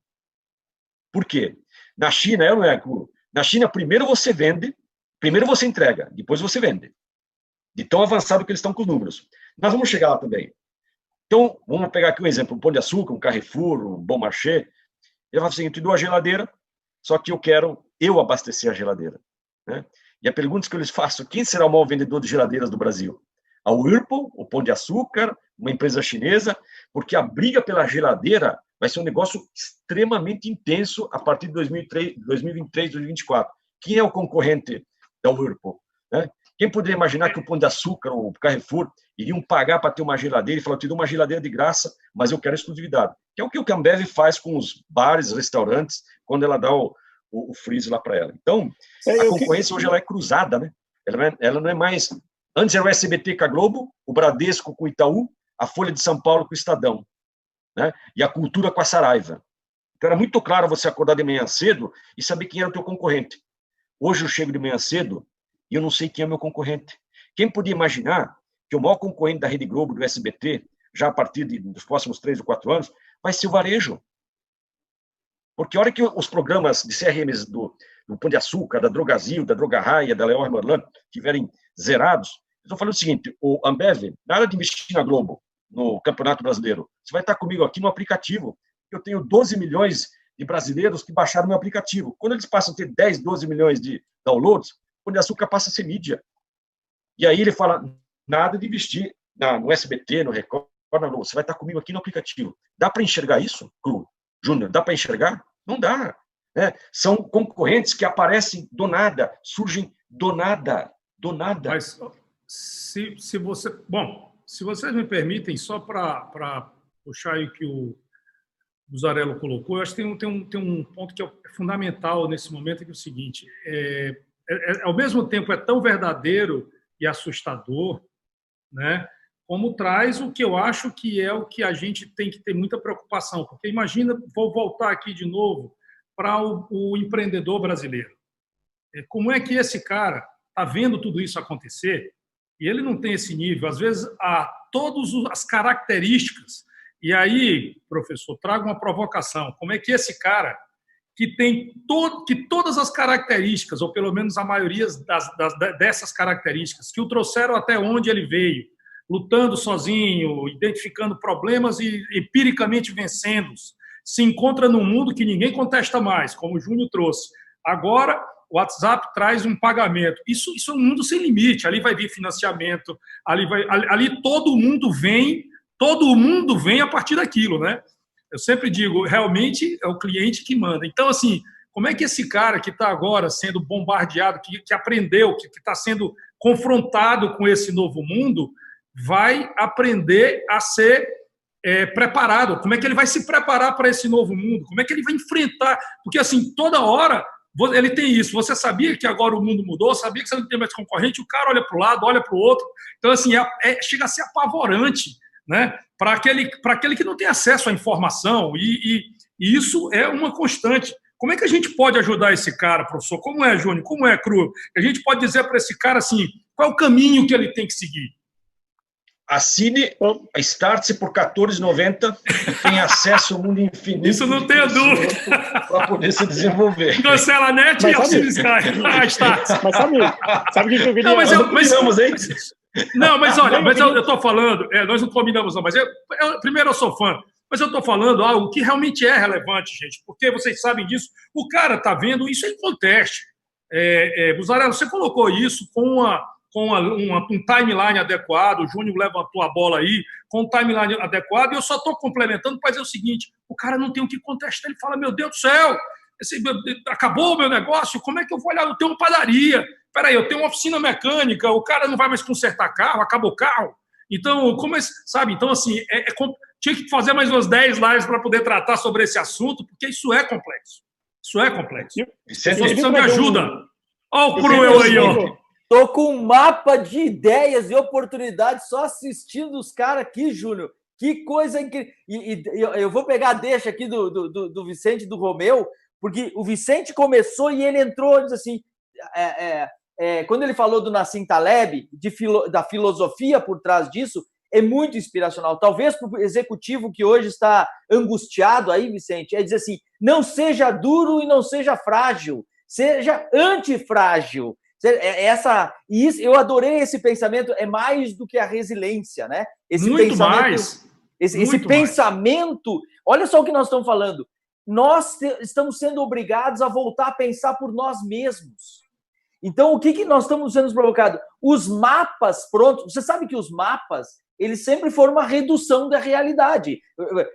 Por quê? Na China, não é, na China, primeiro você vende, primeiro você entrega, depois você vende. De tão avançado que eles estão com os números. Nós vamos chegar lá também. Então, vamos pegar aqui um exemplo, um Pão de Açúcar, um Carrefour, um Bon Marché. Ele fala assim, eu te dou a geladeira, só que eu quero abastecer a geladeira. Né? E a pergunta que eu lhes faço, quem será o maior vendedor de geladeiras do Brasil? A Whirlpool, o Pão de Açúcar, uma empresa chinesa, porque a briga pela geladeira vai ser um negócio extremamente intenso a partir de 2023, 2024. Quem é o concorrente da Whirlpool? Né? Quem poderia imaginar que o Pão de Açúcar ou o Carrefour iriam pagar para ter uma geladeira e falar, eu te dou uma geladeira de graça, mas eu quero exclusividade. Que é o que o Ambev faz com os bares, restaurantes, quando ela dá o freeze lá para ela. Então, a concorrência hoje ela é cruzada, né? Ela não é mais... Antes era o SBT com a Globo, o Bradesco com o Itaú, a Folha de São Paulo com o Estadão, né? E a Cultura com a Saraiva. Então, era muito claro você acordar de manhã cedo e saber quem era o teu concorrente. Hoje eu chego de manhã cedo e eu não sei quem é o meu concorrente. Quem podia imaginar que o maior concorrente da Rede Globo, do SBT, já a partir dos próximos 3 ou 4 anos, vai ser o varejo? Porque a hora que os programas de CRMs do Pão de Açúcar, da Drogazil, da Drogarraia, da Leroy Merlin tiverem zerados, eu estou falando o seguinte, o Ambev, na hora de investir na Globo, no Campeonato Brasileiro, você vai estar comigo aqui no aplicativo. Eu tenho 12 milhões de brasileiros que baixaram meu aplicativo. Quando eles passam a ter 10, 12 milhões de downloads, o Pão de Açúcar passa a ser mídia. E aí ele fala, nada de investir no SBT, no Record, na Globo. Você vai estar comigo aqui no aplicativo. Dá para enxergar isso, Cru? Júnior, dá para enxergar? Não dá. Né? São concorrentes que aparecem do nada, surgem do nada. Do nada. Mas se vocês me permitem, só para puxar aí o que o Buzzarello colocou, eu acho que tem um ponto que é fundamental nesse momento, que é o seguinte, ao mesmo tempo é tão verdadeiro e assustador, né, como traz o que eu acho que é o que a gente tem que ter muita preocupação, porque imagina, vou voltar aqui de novo para o empreendedor brasileiro. Como é que esse cara está vendo tudo isso acontecer e ele não tem esse nível? Às vezes, há todas as características. E aí, professor, trago uma provocação. Como é que esse cara, que tem que todas as características, ou pelo menos a maioria dessas características, que o trouxeram até onde ele veio, lutando sozinho, identificando problemas e empiricamente vencendo-os, se encontra num mundo que ninguém contesta mais, como o Júnior trouxe. Agora, o WhatsApp traz um pagamento. Isso é um mundo sem limite. Ali vai vir financiamento, ali todo mundo vem a partir daquilo, né? Eu sempre digo, realmente é o cliente que manda. Então, assim, como é que esse cara que está agora sendo bombardeado, que aprendeu, que está sendo confrontado com esse novo mundo, vai aprender a ser preparado? Como é que ele vai se preparar para esse novo mundo? Como é que ele vai enfrentar? Porque, assim, toda hora ele tem isso. Você sabia que agora o mundo mudou? Sabia que você não tem mais concorrente? O cara olha para o lado, olha para o outro. Então, assim, chega a ser apavorante, né? Para aquele que não tem acesso à informação. E isso é uma constante. Como é que a gente pode ajudar esse cara, professor? Como é, Júnior? Como é, Cru? A gente pode dizer para esse cara assim, qual é o caminho que ele tem que seguir? Assine a Startse por R$14,90 e tem acesso ao mundo infinito. Isso não tenha dúvida. Para poder se desenvolver. Cancela a net e assina Sky. A Startse. Mas sabe o que eu queria... Não, mas hein? Não, mas olha, eu estou falando, nós não combinamos não, mas primeiro eu sou fã, mas eu estou falando algo que realmente é relevante, gente, porque vocês sabem disso, o cara está vendo isso em conteste. Buzzarello, você colocou isso com um timeline adequado, o Júnior levantou a bola aí, com um timeline adequado, e eu só estou complementando para dizer o seguinte, o cara não tem o que contestar, ele fala, meu Deus do céu, acabou o meu negócio, como é que eu vou olhar? Eu tenho uma padaria, peraí, eu tenho uma oficina mecânica, o cara não vai mais consertar carro, acabou o carro. Então, sabe? Então, assim, tinha que fazer mais umas 10 lives para poder tratar sobre esse assunto, porque isso é complexo. Isso é complexo. As pessoas precisam de ajuda. Olha o Cruel aí, ó. Tô com um mapa de ideias e oportunidades só assistindo os caras aqui, Júnior. Que coisa incrível. E eu vou pegar a deixa aqui do Vicente e do Romeu, porque o Vicente começou e ele entrou e disse assim... quando ele falou do Nassim Taleb, da filosofia por trás disso, é muito inspiracional. Talvez para o executivo que hoje está angustiado aí, Vicente, é dizer assim, não seja duro e não seja frágil, seja antifrágil. Eu adorei esse pensamento, é mais do que a resiliência, né? Esse pensamento, olha só o que nós estamos falando, nós estamos sendo obrigados a voltar a pensar por nós mesmos. Então, o que nós estamos sendo provocados? Os mapas prontos. Você sabe que os mapas, eles sempre foram uma redução da realidade.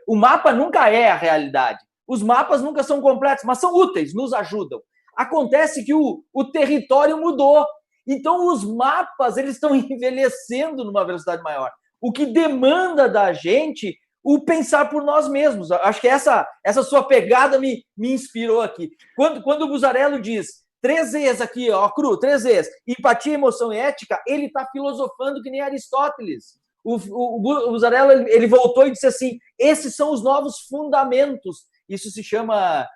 O mapa nunca é a realidade. Os mapas nunca são completos, mas são úteis, nos ajudam. Acontece que o território mudou. Então, os mapas, eles estão envelhecendo numa velocidade maior. O que demanda da gente o pensar por nós mesmos. Acho que essa sua pegada me inspirou aqui. Quando o Buzzarello diz... 3 E's aqui, ó, Cru, 3 E's. Empatia, emoção e ética, ele está filosofando que nem Aristóteles. O Buzzarello, ele voltou e disse assim, esses são os novos fundamentos. Isso se chama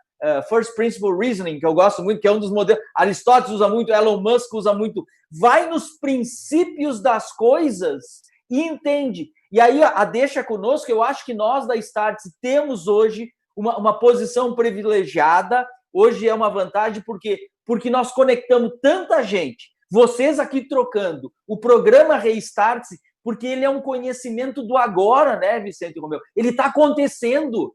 First Principle Reasoning, que eu gosto muito, que é um dos modelos. Aristóteles usa muito, Elon Musk usa muito. Vai nos princípios das coisas e entende. E aí, a deixa conosco, eu acho que nós da Startse temos hoje uma posição privilegiada. Hoje é uma vantagem porque nós conectamos tanta gente, vocês aqui trocando, o programa Restartse, porque ele é um conhecimento do agora, né, Vicente e Romeu? Ele está acontecendo.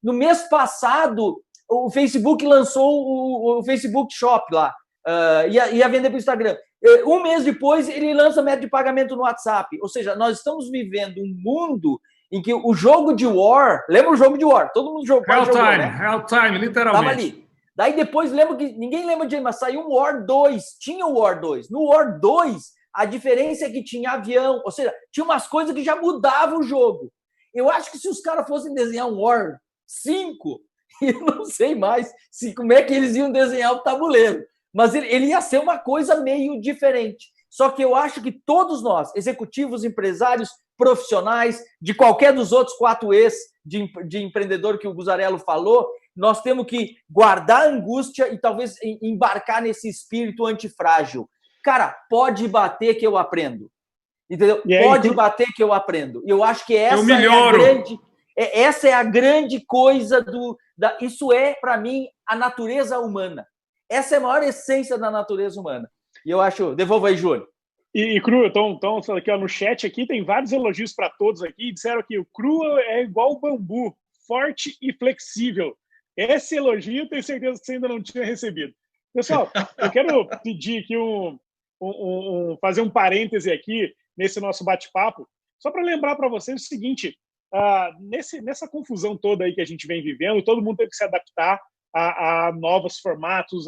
No mês passado, o Facebook lançou o Facebook Shop lá, ia vender para o Instagram. Um mês depois, ele lança método de pagamento no WhatsApp. Ou seja, nós estamos vivendo um mundo em que o jogo de War... Lembra o jogo de War? Todo mundo jogou, né? Real time, literalmente. Estava ali. Daí depois, lembra que ninguém lembra de, mas saiu um War 2, tinha o War 2. No War 2, a diferença é que tinha avião, ou seja, tinha umas coisas que já mudavam o jogo. Eu acho que se os caras fossem desenhar um War 5, eu não sei mais como é que eles iam desenhar o tabuleiro, mas ele ia ser uma coisa meio diferente. Só que eu acho que todos nós, executivos, empresários, profissionais, de qualquer dos outros 4 E's de empreendedor que o Buzzarello falou, nós temos que guardar a angústia e talvez embarcar nesse espírito antifrágil. Cara, pode bater que eu aprendo. Entendeu? Pode bater que eu aprendo. Eu acho que essa é a grande coisa isso é, para mim, a natureza humana. Essa é a maior essência da natureza humana. E eu acho... Devolva aí, Júlio. E Cru, então aqui, ó, no chat aqui tem vários elogios para todos aqui. Disseram que o Cru é igual o bambu, forte e flexível. Esse elogio eu tenho certeza que você ainda não tinha recebido. Pessoal, eu quero pedir aqui fazer um parêntese aqui nesse nosso bate-papo, só para lembrar para vocês o seguinte, nessa confusão toda aí que a gente vem vivendo, todo mundo teve que se adaptar a novos formatos,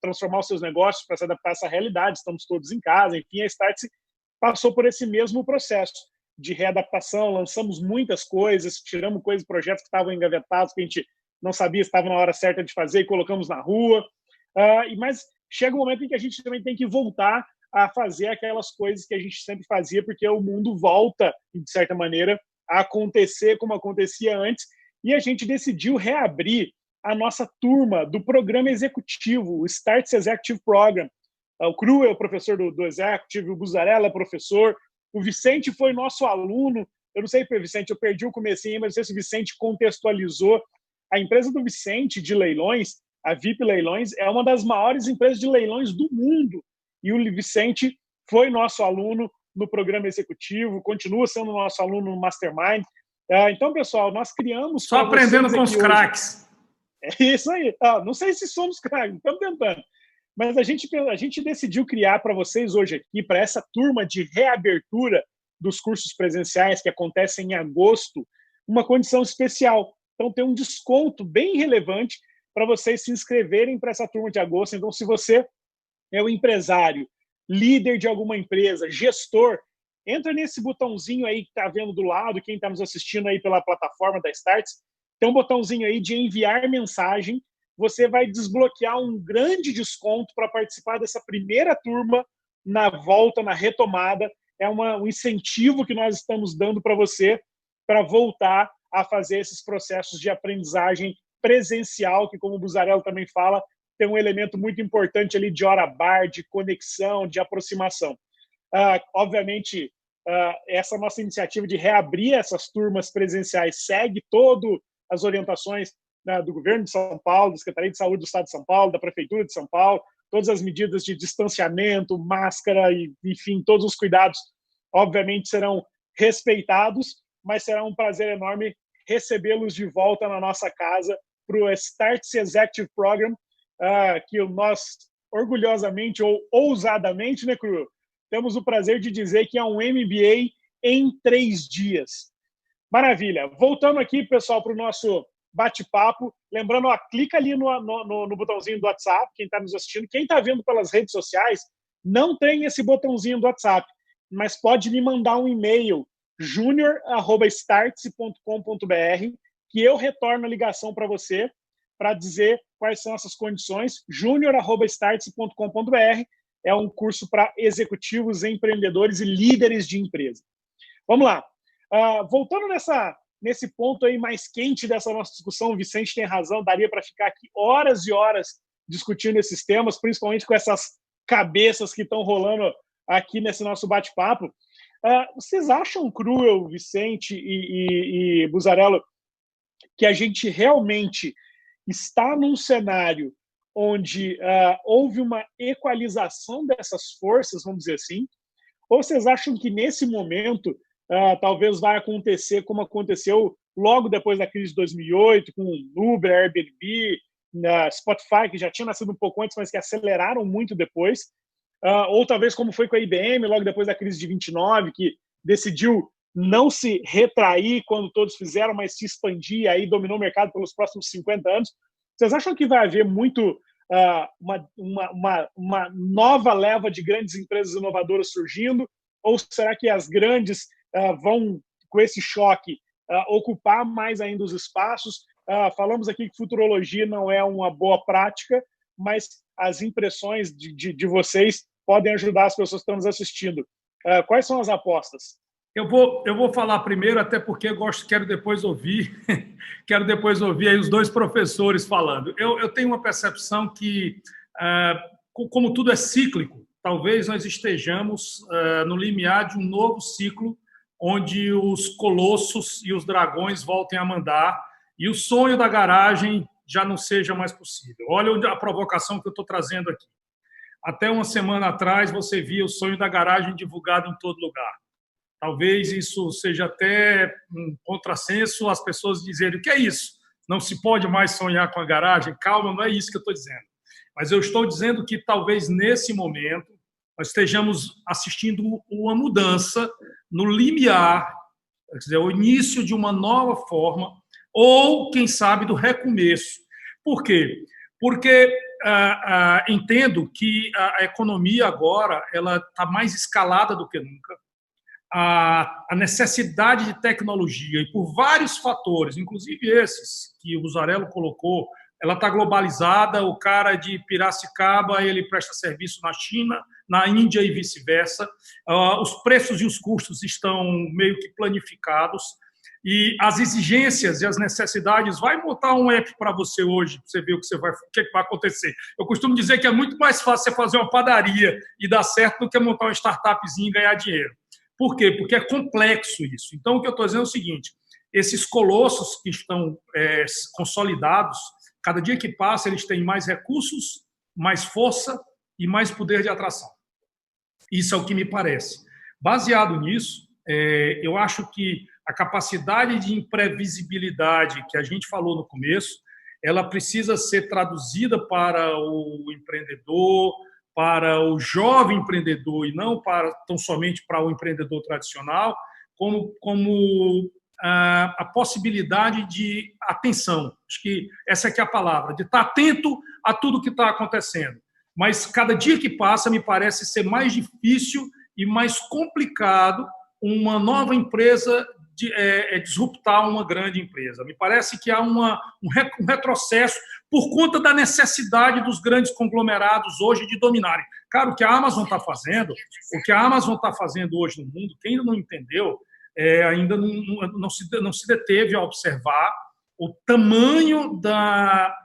transformar os seus negócios para se adaptar a essa realidade. Estamos todos em casa, enfim, a Startse passou por esse mesmo processo de readaptação, lançamos muitas coisas, tiramos coisas, projetos que estavam engavetados, que a gente não sabia se estava na hora certa de fazer e colocamos na rua. Mas chega um momento em que a gente também tem que voltar a fazer aquelas coisas que a gente sempre fazia, porque o mundo volta, de certa maneira, a acontecer como acontecia antes, e a gente decidiu reabrir a nossa turma do programa executivo, o Startse Executive Program. O Cru é o professor do Executive, o Buzzarello é professor, O Vicente foi nosso aluno. Eu não sei, Vicente, eu perdi o comecinho, mas não sei se o Vicente contextualizou. A empresa do Vicente de leilões, a VIP Leilões, é uma das maiores empresas de leilões do mundo. E o Vicente foi nosso aluno no programa executivo, continua sendo nosso aluno no Mastermind. Então, pessoal, nós criamos... Só aprendendo com os craques. É isso aí. Não sei se somos craques, estamos tentando. Mas a gente decidiu criar para vocês hoje aqui, para essa turma de reabertura dos cursos presenciais que acontecem em agosto, uma condição especial. Então, tem um desconto bem relevante para vocês se inscreverem para essa turma de agosto. Então, se você é o empresário, líder de alguma empresa, gestor, entra nesse botãozinho aí que está vendo do lado, quem está nos assistindo aí pela plataforma da Startse, tem um botãozinho aí de enviar mensagem. Você vai desbloquear um grande desconto para participar dessa primeira turma na volta, na retomada. É um incentivo que nós estamos dando para você para voltar a fazer esses processos de aprendizagem presencial, que, como o Buzzarello também fala, tem um elemento muito importante ali de hora bar, de conexão, de aproximação. Obviamente, essa nossa iniciativa de reabrir essas turmas presenciais segue todas as orientações do governo de São Paulo, da Secretaria de Saúde do Estado de São Paulo, da Prefeitura de São Paulo, todas as medidas de distanciamento, máscara, e, enfim, todos os cuidados, obviamente, serão respeitados, mas será um prazer enorme recebê-los de volta na nossa casa para o Startse Executive Program, que nós, orgulhosamente ou ousadamente, né, Cru, temos o prazer de dizer que é um MBA em 3 dias. Maravilha. Voltando aqui, pessoal, para o nosso bate-papo. Lembrando, clica ali no botãozinho do WhatsApp, quem está nos assistindo. Quem está vendo pelas redes sociais, não tem esse botãozinho do WhatsApp, mas pode me mandar um e-mail, junior@startse.com.br, que eu retorno a ligação para você, para dizer quais são essas condições. junior@startse.com.br é um curso para executivos, empreendedores e líderes de empresa. Vamos lá. Voltando nesse ponto aí mais quente dessa nossa discussão, o Vicente tem razão, daria para ficar aqui horas e horas discutindo esses temas, principalmente com essas cabeças que estão rolando aqui nesse nosso bate-papo. Vocês acham, Cruel, Vicente e Buzzarello, que a gente realmente está num cenário onde houve uma equalização dessas forças, vamos dizer assim? Ou vocês acham que nesse momento talvez vai acontecer como aconteceu logo depois da crise de 2008, com Uber, Airbnb, Spotify, que já tinha nascido um pouco antes, mas que aceleraram muito depois, ou talvez como foi com a IBM, logo depois da crise de 29, que decidiu não se retrair quando todos fizeram, mas se expandir, aí dominou o mercado pelos próximos 50 anos. Vocês acham que vai haver muito uma nova leva de grandes empresas inovadoras surgindo? Ou será que as grandes vão, com esse choque, ocupar mais ainda os espaços? Falamos aqui que futurologia não é uma boa prática, mas as impressões de vocês podem ajudar as pessoas que estão nos assistindo. Quais são as apostas? Eu vou falar primeiro, até porque quero depois ouvir aí os dois professores falando. Eu tenho uma percepção que, como tudo é cíclico, talvez nós estejamos no limiar de um novo ciclo onde os colossos e os dragões voltem a mandar e o sonho da garagem já não seja mais possível. Olha a provocação que eu estou trazendo aqui. Até uma semana atrás, você via o sonho da garagem divulgado em todo lugar. Talvez isso seja até um contrassenso as pessoas dizerem: o que é isso? Não se pode mais sonhar com a garagem? Calma, não é isso que eu estou dizendo. Mas eu estou dizendo que talvez nesse momento nós estejamos assistindo uma mudança no limiar, quer dizer, o início de uma nova forma, ou, quem sabe, do recomeço. Por quê? Porque entendo que a economia agora ela está mais escalada do que nunca. A necessidade de tecnologia, e por vários fatores, inclusive esses que o Buzzarello colocou, ela está globalizada, o cara de Piracicaba ele presta serviço na China, na Índia e vice-versa, os preços e os custos estão meio que planificados, e as exigências e as necessidades, vai montar um app para você hoje, para você ver o que vai acontecer. Eu costumo dizer que é muito mais fácil você fazer uma padaria e dar certo do que montar uma startupzinha e ganhar dinheiro. Por quê? Porque é complexo isso. Então, o que eu estou dizendo é o seguinte, esses colossos que estão consolidados, cada dia que passa, eles têm mais recursos, mais força e mais poder de atração. Isso é o que me parece. Baseado nisso, eu acho que a capacidade de imprevisibilidade que a gente falou no começo, ela precisa ser traduzida para o empreendedor, para o jovem empreendedor e não tão somente para o empreendedor tradicional, como a possibilidade de atenção. Acho que essa é que é a palavra, de estar atento a tudo que está acontecendo. Mas cada dia que passa me parece ser mais difícil e mais complicado uma nova empresa disruptar uma grande empresa. Me parece que há um retrocesso por conta da necessidade dos grandes conglomerados hoje de dominarem. Cara, o que a Amazon está fazendo, hoje no mundo, quem ainda não entendeu, ainda não se deteve a observar o tamanho da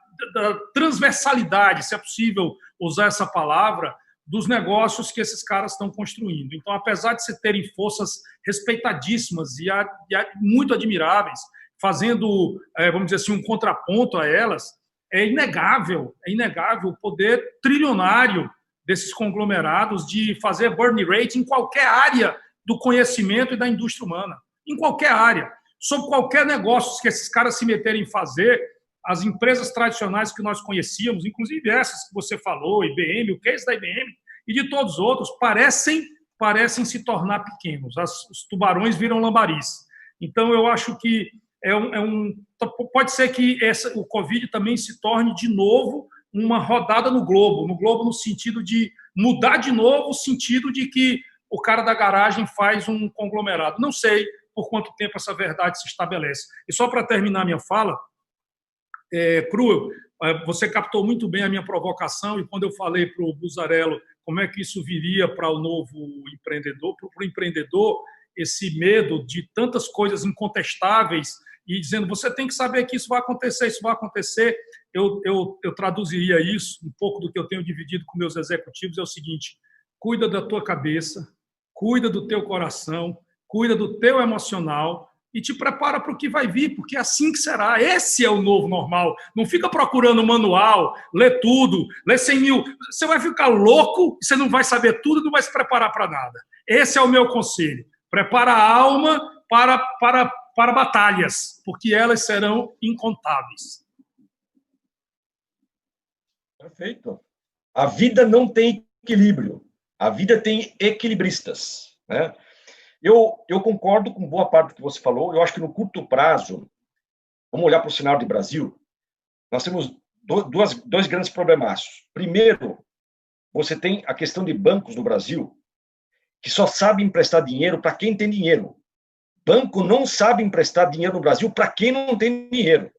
transversalidade, se é possível usar essa palavra, dos negócios que esses caras estão construindo. Então, apesar de se terem forças respeitadíssimas e muito admiráveis, fazendo, vamos dizer assim, um contraponto a elas, é inegável o poder trilionário desses conglomerados de fazer burn rate em qualquer área do conhecimento e da indústria humana. Em qualquer área. Sobre qualquer negócio que esses caras se meterem em fazer, as empresas tradicionais que nós conhecíamos, inclusive essas que você falou, IBM, o case da IBM e de todos os outros, parecem se tornar pequenos. Os tubarões viram lambaris. Então, eu acho que pode ser que o Covid também se torne de novo uma rodada no Globo no sentido de mudar de novo o sentido de que o cara da garagem faz um conglomerado. Não sei por quanto tempo essa verdade se estabelece. E só para terminar minha fala, Cru, você captou muito bem a minha provocação e quando eu falei para o Buzzarello como é que isso viria para o novo empreendedor, para o empreendedor, esse medo de tantas coisas incontestáveis e dizendo, você tem que saber que isso vai acontecer, eu traduziria isso, um pouco do que eu tenho dividido com meus executivos, é o seguinte, cuida da tua cabeça, cuida do teu coração, cuida do teu emocional e te prepara para o que vai vir, porque é assim que será. Esse é o novo normal. Não fica procurando o manual, lê tudo, lê 100 mil. Você vai ficar louco, você não vai saber tudo, não vai se preparar para nada. Esse é o meu conselho. Prepara a alma para batalhas, porque elas serão incontáveis. Perfeito. A vida não tem equilíbrio. A vida tem equilibristas, né? Eu concordo com boa parte do que você falou. Eu acho que no curto prazo, vamos olhar para o cenário do Brasil, nós temos dois grandes problemas. Primeiro, você tem a questão de bancos no Brasil que só sabem emprestar dinheiro para quem tem dinheiro. Banco não sabe emprestar dinheiro no Brasil para quem não tem dinheiro.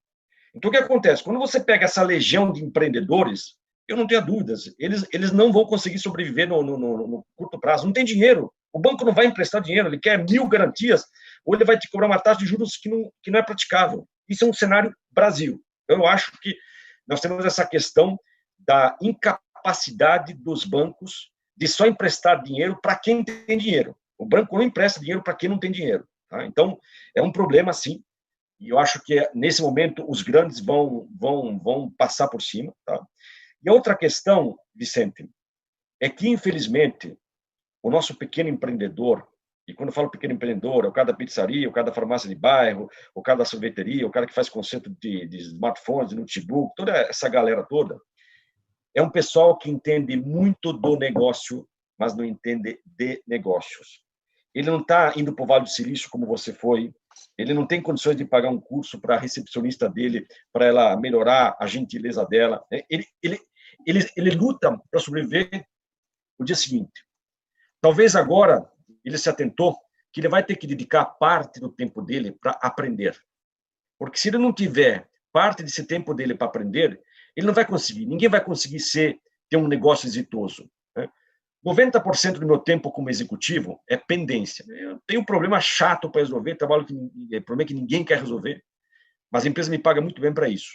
Então, o que acontece? Quando você pega essa legião de empreendedores, eu não tenho dúvidas, eles não vão conseguir sobreviver no curto prazo. Não tem dinheiro. O banco não vai emprestar dinheiro, ele quer 1000 garantias, ou ele vai te cobrar uma taxa de juros que não é praticável. Isso é um cenário Brasil. Eu acho que nós temos essa questão da incapacidade dos bancos de só emprestar dinheiro para quem tem dinheiro. O banco não empresta dinheiro para quem não tem dinheiro. Tá? Então, é um problema, sim, e eu acho que, nesse momento, os grandes vão passar por cima. Tá? E a outra questão, Vicente, é que, infelizmente, o nosso pequeno empreendedor, e quando eu falo pequeno empreendedor, é o cara da pizzaria, o cara da farmácia de bairro, o cara da sorveteria, o cara que faz conceito de smartphones, de notebook, toda essa galera toda, é um pessoal que entende muito do negócio, mas não entende de negócios. Ele não está indo para o Vale do Silício como você foi, ele não tem condições de pagar um curso para a recepcionista dele, para ela melhorar a gentileza dela. Ele luta para sobreviver no dia seguinte. Talvez agora ele se atentou que ele vai ter que dedicar parte do tempo dele para aprender. Porque se ele não tiver parte desse tempo dele para aprender, ele não vai conseguir. Ninguém vai conseguir ter um negócio exitoso. 90% do meu tempo como executivo é pendência. Eu tenho um problema chato para resolver, problema que ninguém quer resolver, mas a empresa me paga muito bem para isso.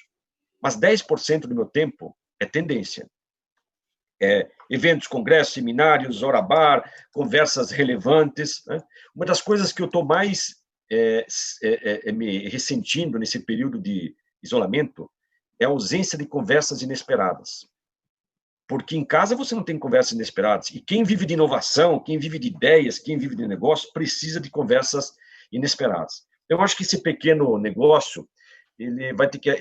Mas 10% do meu tempo é tendência. eventos, congressos, seminários, hora bar, conversas relevantes. Né? Uma das coisas que eu estou mais me ressentindo nesse período de isolamento é a ausência de conversas inesperadas. Porque em casa você não tem conversas inesperadas. E quem vive de inovação, quem vive de ideias, quem vive de negócio, precisa de conversas inesperadas. Eu acho que esse pequeno negócio, ele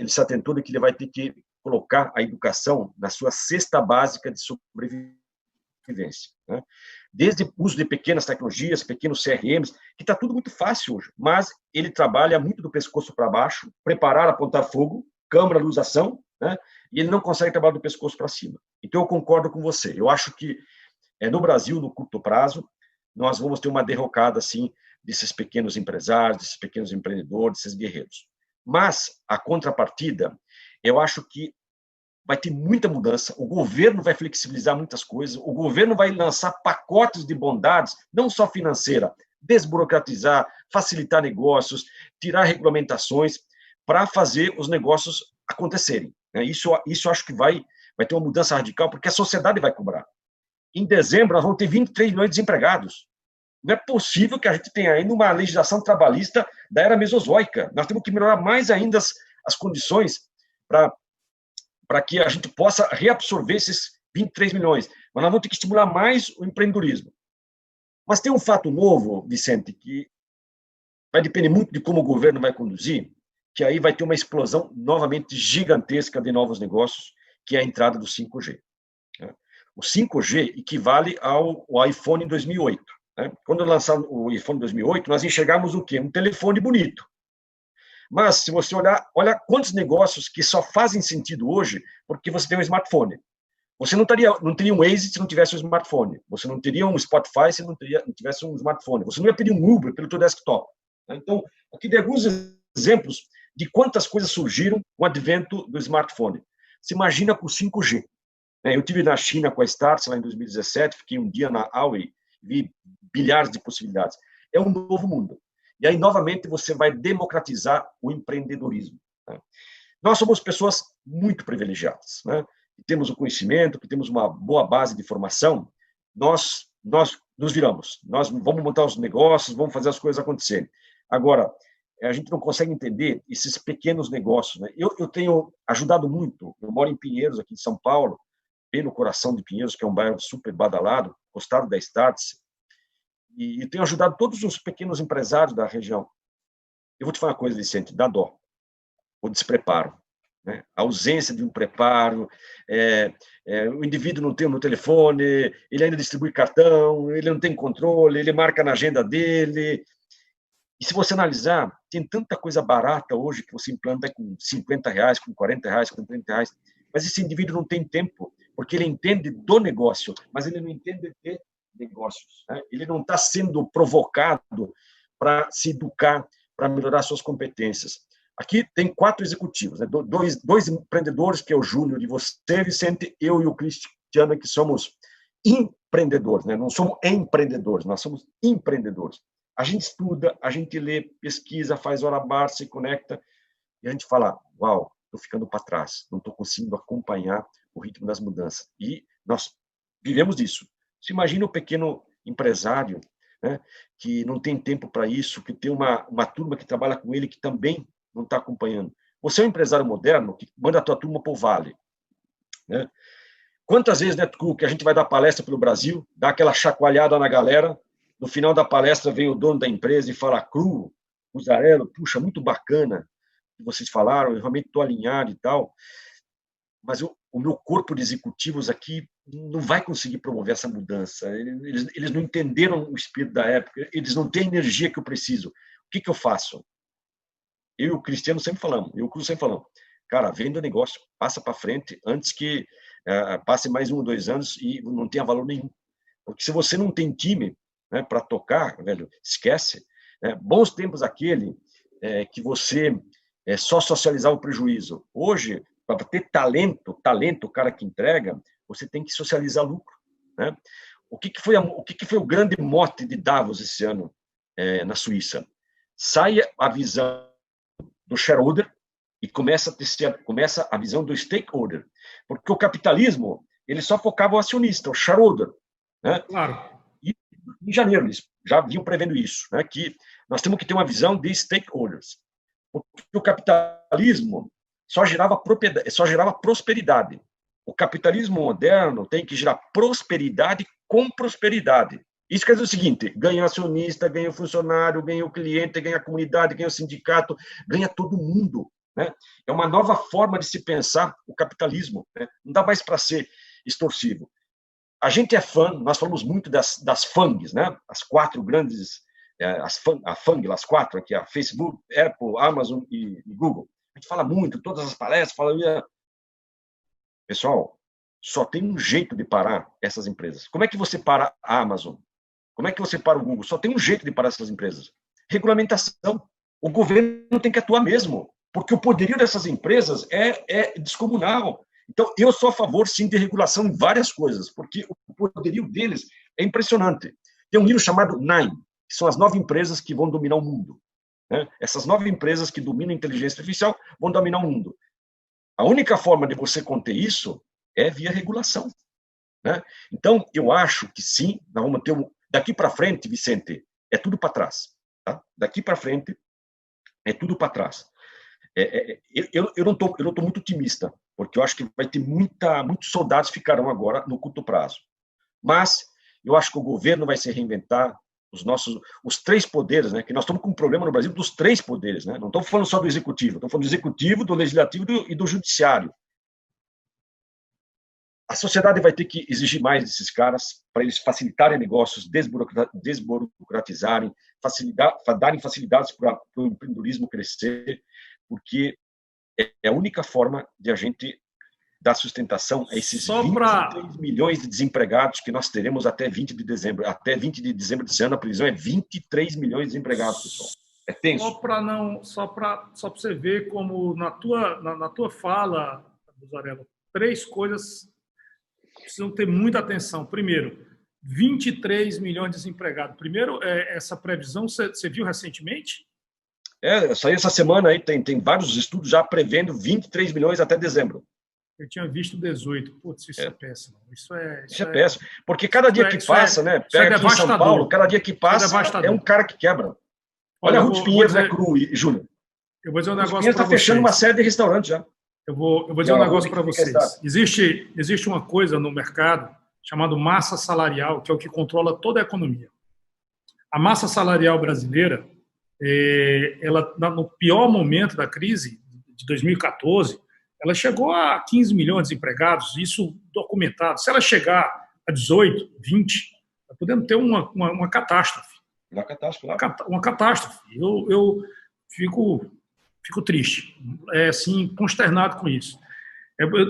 se atentou de que ele vai ter que colocar a educação na sua cesta básica de sobrevivência. Né? Desde o uso de pequenas tecnologias, pequenos CRMs, que está tudo muito fácil hoje, mas ele trabalha muito do pescoço para baixo, preparar, apontar fogo, câmara, luz, ação, né? E ele não consegue trabalhar do pescoço para cima. Então, eu concordo com você. Eu acho que no Brasil, no curto prazo, nós vamos ter uma derrocada, assim, desses pequenos empresários, desses pequenos empreendedores, desses guerreiros. Mas, a contrapartida, eu acho que vai ter muita mudança, o governo vai flexibilizar muitas coisas, o governo vai lançar pacotes de bondades, não só financeira, desburocratizar, facilitar negócios, tirar regulamentações, para fazer os negócios acontecerem. Isso acho que vai ter uma mudança radical, porque a sociedade vai cobrar. Em dezembro, nós vamos ter 23 milhões de desempregados. Não é possível que a gente tenha ainda uma legislação trabalhista da era mesozoica. Nós temos que melhorar mais ainda as condições para que a gente possa reabsorver esses 23 milhões. Mas nós vamos ter que estimular mais o empreendedorismo. Mas tem um fato novo, Vicente, que vai depender muito de como o governo vai conduzir, que aí vai ter uma explosão novamente gigantesca de novos negócios, que é a entrada do 5G. O 5G equivale ao iPhone em 2008. Quando lançaram o iPhone em 2008, nós enxergamos o quê? Um telefone bonito. Mas, se você olha quantos negócios que só fazem sentido hoje porque você tem um smartphone. Você não teria um Waze se não tivesse um smartphone. Você não teria um Spotify se não tivesse um smartphone. Você não ia pedir um Uber pelo seu desktop. Então, aqui tem alguns exemplos de quantas coisas surgiram com o advento do smartphone. Se imagina com o 5G. Eu tive na China com a Startse lá em 2017, fiquei um dia na Huawei, vi bilhares de possibilidades. É um novo mundo. E aí, novamente, você vai democratizar o empreendedorismo. Nós somos pessoas muito privilegiadas, que temos o conhecimento, que temos uma boa base de formação, nós nos viramos, nós vamos montar os negócios, vamos fazer as coisas acontecerem. Agora, a gente não consegue entender esses pequenos negócios. Eu tenho ajudado muito, eu moro em Pinheiros, aqui em São Paulo, bem no coração de Pinheiros, que é um bairro super badalado, costado da Startse, e tenho ajudado todos os pequenos empresários da região. Eu vou te falar uma coisa, Vicente, dá dó, o despreparo. A ausência de um preparo, o indivíduo não tem no telefone, ele ainda distribui cartão, ele não tem controle, ele marca na agenda dele. E se você analisar, tem tanta coisa barata hoje que você implanta com R$50, com R$40, com R$30, mas esse indivíduo não tem tempo, porque ele entende do negócio, mas ele não entende de negócios. Ele não está sendo provocado para se educar, para melhorar suas competências. Aqui tem 4 executivos, dois empreendedores, que é o Júnior e você, Vicente, eu e o Cristiano, que somos empreendedores, não somos empreendedores, nós somos empreendedores. A gente estuda, a gente lê, pesquisa, faz hora bar, se conecta, e a gente fala, uau, estou ficando para trás, não estou conseguindo acompanhar o ritmo das mudanças. E nós vivemos disso. Você imagina o pequeno empresário, que não tem tempo para isso, que tem uma turma que trabalha com ele que também não está acompanhando. Você é um empresário moderno que manda a tua turma para o vale. Quantas vezes, Neto, que a gente vai dar palestra pelo Brasil, dá aquela chacoalhada na galera, no final da palestra vem o dono da empresa e fala, Cru, Mussarello, puxa, muito bacana que vocês falaram, eu realmente estou alinhado e tal, mas o meu corpo de executivos aqui não vai conseguir promover essa mudança. Eles não entenderam o espírito da época, eles não têm a energia que eu preciso. O que eu faço? Eu e o Cristiano sempre falamos, eu e o Cruz sempre falamos, cara, venda o negócio, passa para frente, antes que passe mais 1 ou 2 anos e não tenha valor nenhum. Porque se você não tem time para tocar, velho, esquece. Bons tempos aquele que você só socializar o prejuízo. Hoje, para ter talento, o cara que entrega, você tem que socializar lucro. O que foi o grande mote de Davos esse ano na Suíça? Saia a visão do shareholder e começa a visão do stakeholder. Porque o capitalismo, Ele só focava o acionista, o shareholder, né? Claro. E em janeiro eles já vinham prevendo isso, né? Que nós temos que ter uma visão de stakeholders, porque o capitalismo só gerava propriedade, só gerava prosperidade. O capitalismo moderno tem que gerar prosperidade com prosperidade. Isso quer dizer o seguinte: ganha o acionista, ganha o funcionário, ganha o cliente, ganha a comunidade, ganha o sindicato, ganha todo mundo, né? É uma nova forma de se pensar o capitalismo, né? Não dá mais para ser extorsivo. A gente é fã, nós falamos muito das FANGs, né? As 4 grandes, a FANG, as 4 aqui, a Facebook, Apple, Amazon e Google. A gente fala muito, todas as palestras, fala... Pessoal, só tem um jeito de parar essas empresas. Como é que você para a Amazon? Como é que você para o Google? Só tem um jeito de parar essas empresas. Regulamentação. O governo tem que atuar mesmo, porque o poderio dessas empresas é descomunal. Então, eu sou a favor, sim, de regulação em várias coisas, porque o poderio deles é impressionante. Tem um livro chamado Nine, que são as 9 empresas que vão dominar o mundo, né? Essas 9 empresas que dominam a inteligência artificial vão dominar o mundo. A única forma de você conter isso é via regulação, né? Então, eu acho que sim, nós vamos ter daqui para frente, Vicente, é tudo para trás. Tá? Daqui para frente, é tudo para trás. Eu não tô muito otimista, porque eu acho que vai ter muitos soldados ficarão agora no curto prazo. Mas eu acho que o governo vai se reinventar, os 3 poderes, né? Que nós estamos com um problema no Brasil dos 3 poderes, né? Não estamos falando só do executivo, estamos falando do executivo, do legislativo e do judiciário. A sociedade vai ter que exigir mais desses caras para eles facilitarem negócios, desburocratizarem, darem facilidades para o empreendedorismo crescer, porque é a única forma de a gente dar sustentação a esses 23 milhões de desempregados que nós teremos até 20 de dezembro. Até 20 de dezembro desse ano, a previsão é 23 milhões de desempregados, pessoal. É tenso. Só para você ver como na tua fala, Buzzarello, 3 coisas precisam ter muita atenção. Primeiro, 23 milhões de desempregados. Primeiro, essa previsão você viu recentemente? Saiu essa semana aí, tem vários estudos já prevendo 23 milhões até dezembro. Eu tinha visto 18. Putz, isso é péssimo. Isso é péssimo. Porque cada dia que passa, né? Pega aqui em São Paulo, cada dia que passa é um cara que quebra. Olha a Ruth Pinheiro, né, Cru e Júnior? Eu vou dizer um negócio para vocês. Está fechando uma série de restaurantes já. Eu vou dizer um negócio para vocês. Existe uma coisa no mercado chamada massa salarial, que é o que controla toda a economia. A massa salarial brasileira, ela, no pior momento da crise de 2014, ela chegou a 15 milhões de desempregados, isso documentado. Se ela chegar a 18, 20, nós podemos ter uma catástrofe. Uma catástrofe, claro. Uma catástrofe. Eu fico triste, assim, consternado com isso.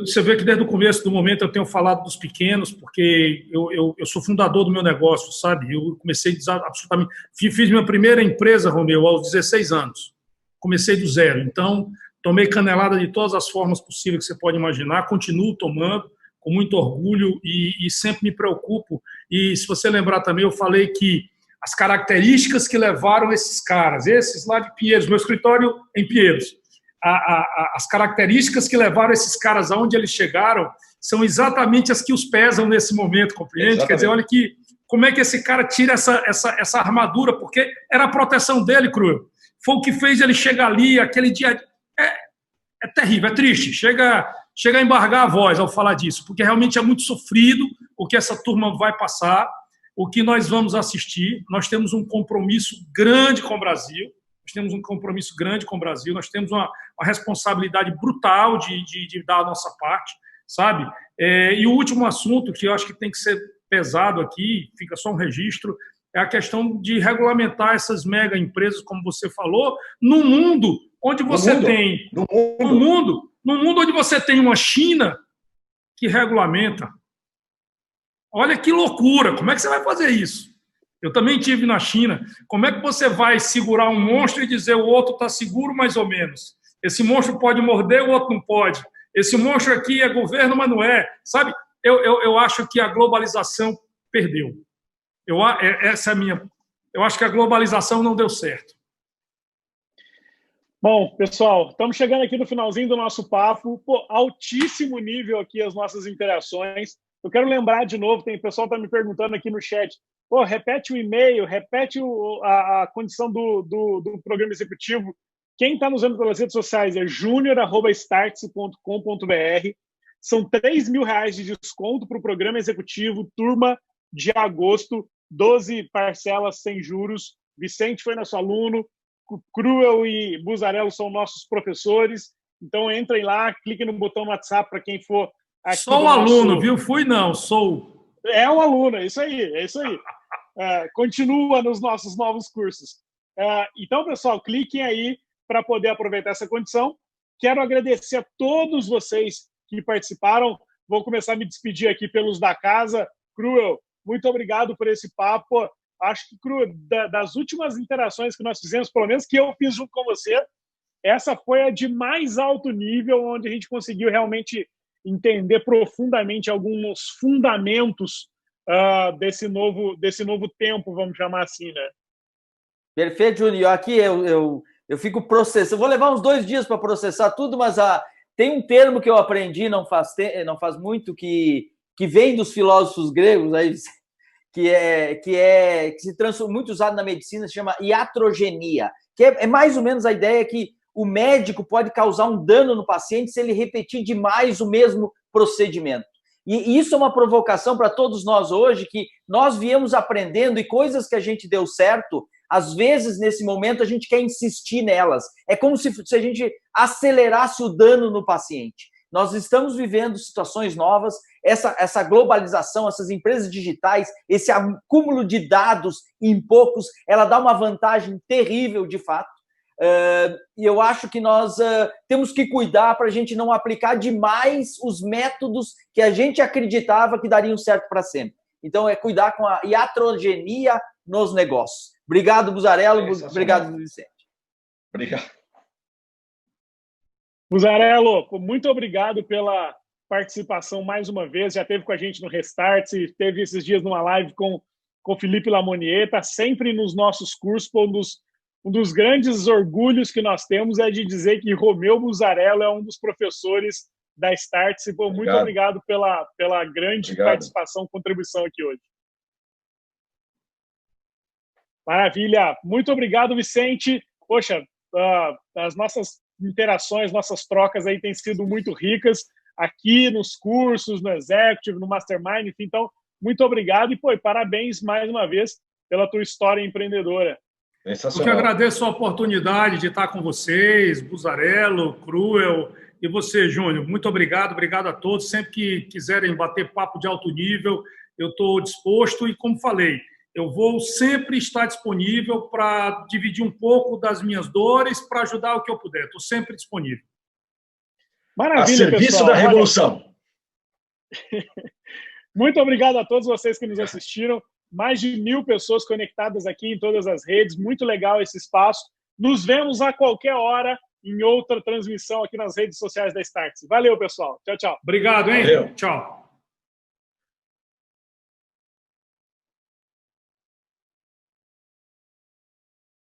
Você vê que desde o começo do momento eu tenho falado dos pequenos, porque eu sou fundador do meu negócio, sabe? Eu comecei absolutamente... Fiz minha primeira empresa, Romeu, aos 16 anos. Comecei do zero. Então, tomei canelada de todas as formas possíveis que você pode imaginar, continuo tomando com muito orgulho e sempre me preocupo. E se você lembrar também, eu falei que as características que levaram esses caras, esses lá de Pinheiros, meu escritório em Pinheiros, as características que levaram esses caras aonde eles chegaram são exatamente as que os pesam nesse momento, compreende? Exatamente. Quer dizer, olha que, como é que esse cara tira essa armadura, porque era a proteção dele, Cruel. Foi o que fez ele chegar ali, aquele dia... É terrível, é triste. Chega a embargar a voz ao falar disso, porque realmente é muito sofrido o que essa turma vai passar, o que nós vamos assistir. Nós temos um compromisso grande com o Brasil, nós temos uma responsabilidade brutal de dar a nossa parte, sabe? E o último assunto, que eu acho que tem que ser pesado aqui, fica só um registro, é a questão de regulamentar essas mega empresas, como você falou, no mundo onde você tem... No mundo onde você tem uma China que regulamenta. Olha que loucura, como é que você vai fazer isso? Eu também estive na China. Como é que você vai segurar um monstro e dizer o outro está seguro mais ou menos? Esse monstro pode morder, o outro não pode. Esse monstro aqui é governo, mas não é. Sabe, eu acho que a globalização perdeu. Essa é a minha... Eu acho que a globalização não deu certo. Bom, pessoal, estamos chegando aqui no finalzinho do nosso papo. Pô, altíssimo nível aqui as nossas interações. eu quero lembrar de novo, o pessoal está me perguntando aqui no chat, pô, repete o e-mail, repete a condição do programa executivo. Quem está nos vendo pelas redes sociais é junior@startse.com.br. São R$3.000 de desconto para o programa executivo, turma de agosto, 12 parcelas sem juros. Vicente foi nosso aluno, Cruel e Buzarello são nossos professores. Então, entrem lá, cliquem no botão no WhatsApp para quem for aqui. Sou aluno, viu? Fui não, sou. É um aluno, é isso aí, é isso aí. Continua nos nossos novos cursos. Então, pessoal, cliquem aí para poder aproveitar essa condição. Quero agradecer a todos vocês que participaram. Vou começar a me despedir aqui pelos da casa. Cruel, muito obrigado por esse papo. Acho que, Cruel, das últimas interações que nós fizemos, pelo menos que eu fiz junto com você, essa foi a de mais alto nível, onde a gente conseguiu realmente entender profundamente alguns fundamentos desse novo tempo, vamos chamar assim, né? Perfeito, Júnior. Aqui eu fico processando. Vou levar uns 2 dias para processar tudo, mas tem um termo que eu aprendi não faz muito, que vem dos filósofos gregos, aí, que se transforma, muito usado na medicina, se chama iatrogenia, que é mais ou menos a ideia que o médico pode causar um dano no paciente se ele repetir demais o mesmo procedimento. E isso é uma provocação para todos nós hoje, que nós viemos aprendendo e coisas que a gente deu certo, às vezes, nesse momento, a gente quer insistir nelas. É como se a gente acelerasse o dano no paciente. Nós estamos vivendo situações novas, essa globalização, essas empresas digitais, esse acúmulo de dados em poucos, ela dá uma vantagem terrível, de fato. E eu acho que nós temos que cuidar para a gente não aplicar demais os métodos que a gente acreditava que dariam certo para sempre. Então, é cuidar com a iatrogenia nos negócios. Obrigado, Buzarello. Obrigado, Vicente. Obrigado. Buzarello, muito obrigado pela participação mais uma vez. Já esteve com a gente no Restart, teve esses dias numa live com o Felipe Lamonier, está sempre nos nossos cursos. Um dos grandes orgulhos que nós temos é de dizer que Romeu Buzarello é um dos professores da Startse. Muito obrigado pela grande participação, contribuição aqui hoje. Maravilha. Muito obrigado, Vicente. Poxa, as nossas interações, nossas trocas aí têm sido muito ricas aqui nos cursos, no Executive, no Mastermind, enfim. Então, muito obrigado e parabéns mais uma vez pela tua história empreendedora. Eu que agradeço a oportunidade de estar com vocês, Buzarello, Cruel e você, Júnior. Muito obrigado, obrigado a todos. Sempre que quiserem bater papo de alto nível, eu estou disposto e, como falei, eu vou sempre estar disponível para dividir um pouco das minhas dores, para ajudar o que eu puder. Estou sempre disponível. Maravilha, a serviço pessoal. Da revolução. Muito obrigado a todos vocês que nos assistiram. Mais de 1.000 pessoas conectadas aqui em todas as redes. Muito legal esse espaço. Nos vemos a qualquer hora em outra transmissão aqui nas redes sociais da Startse. Valeu, pessoal. Tchau, tchau. Obrigado, hein? Valeu. Tchau.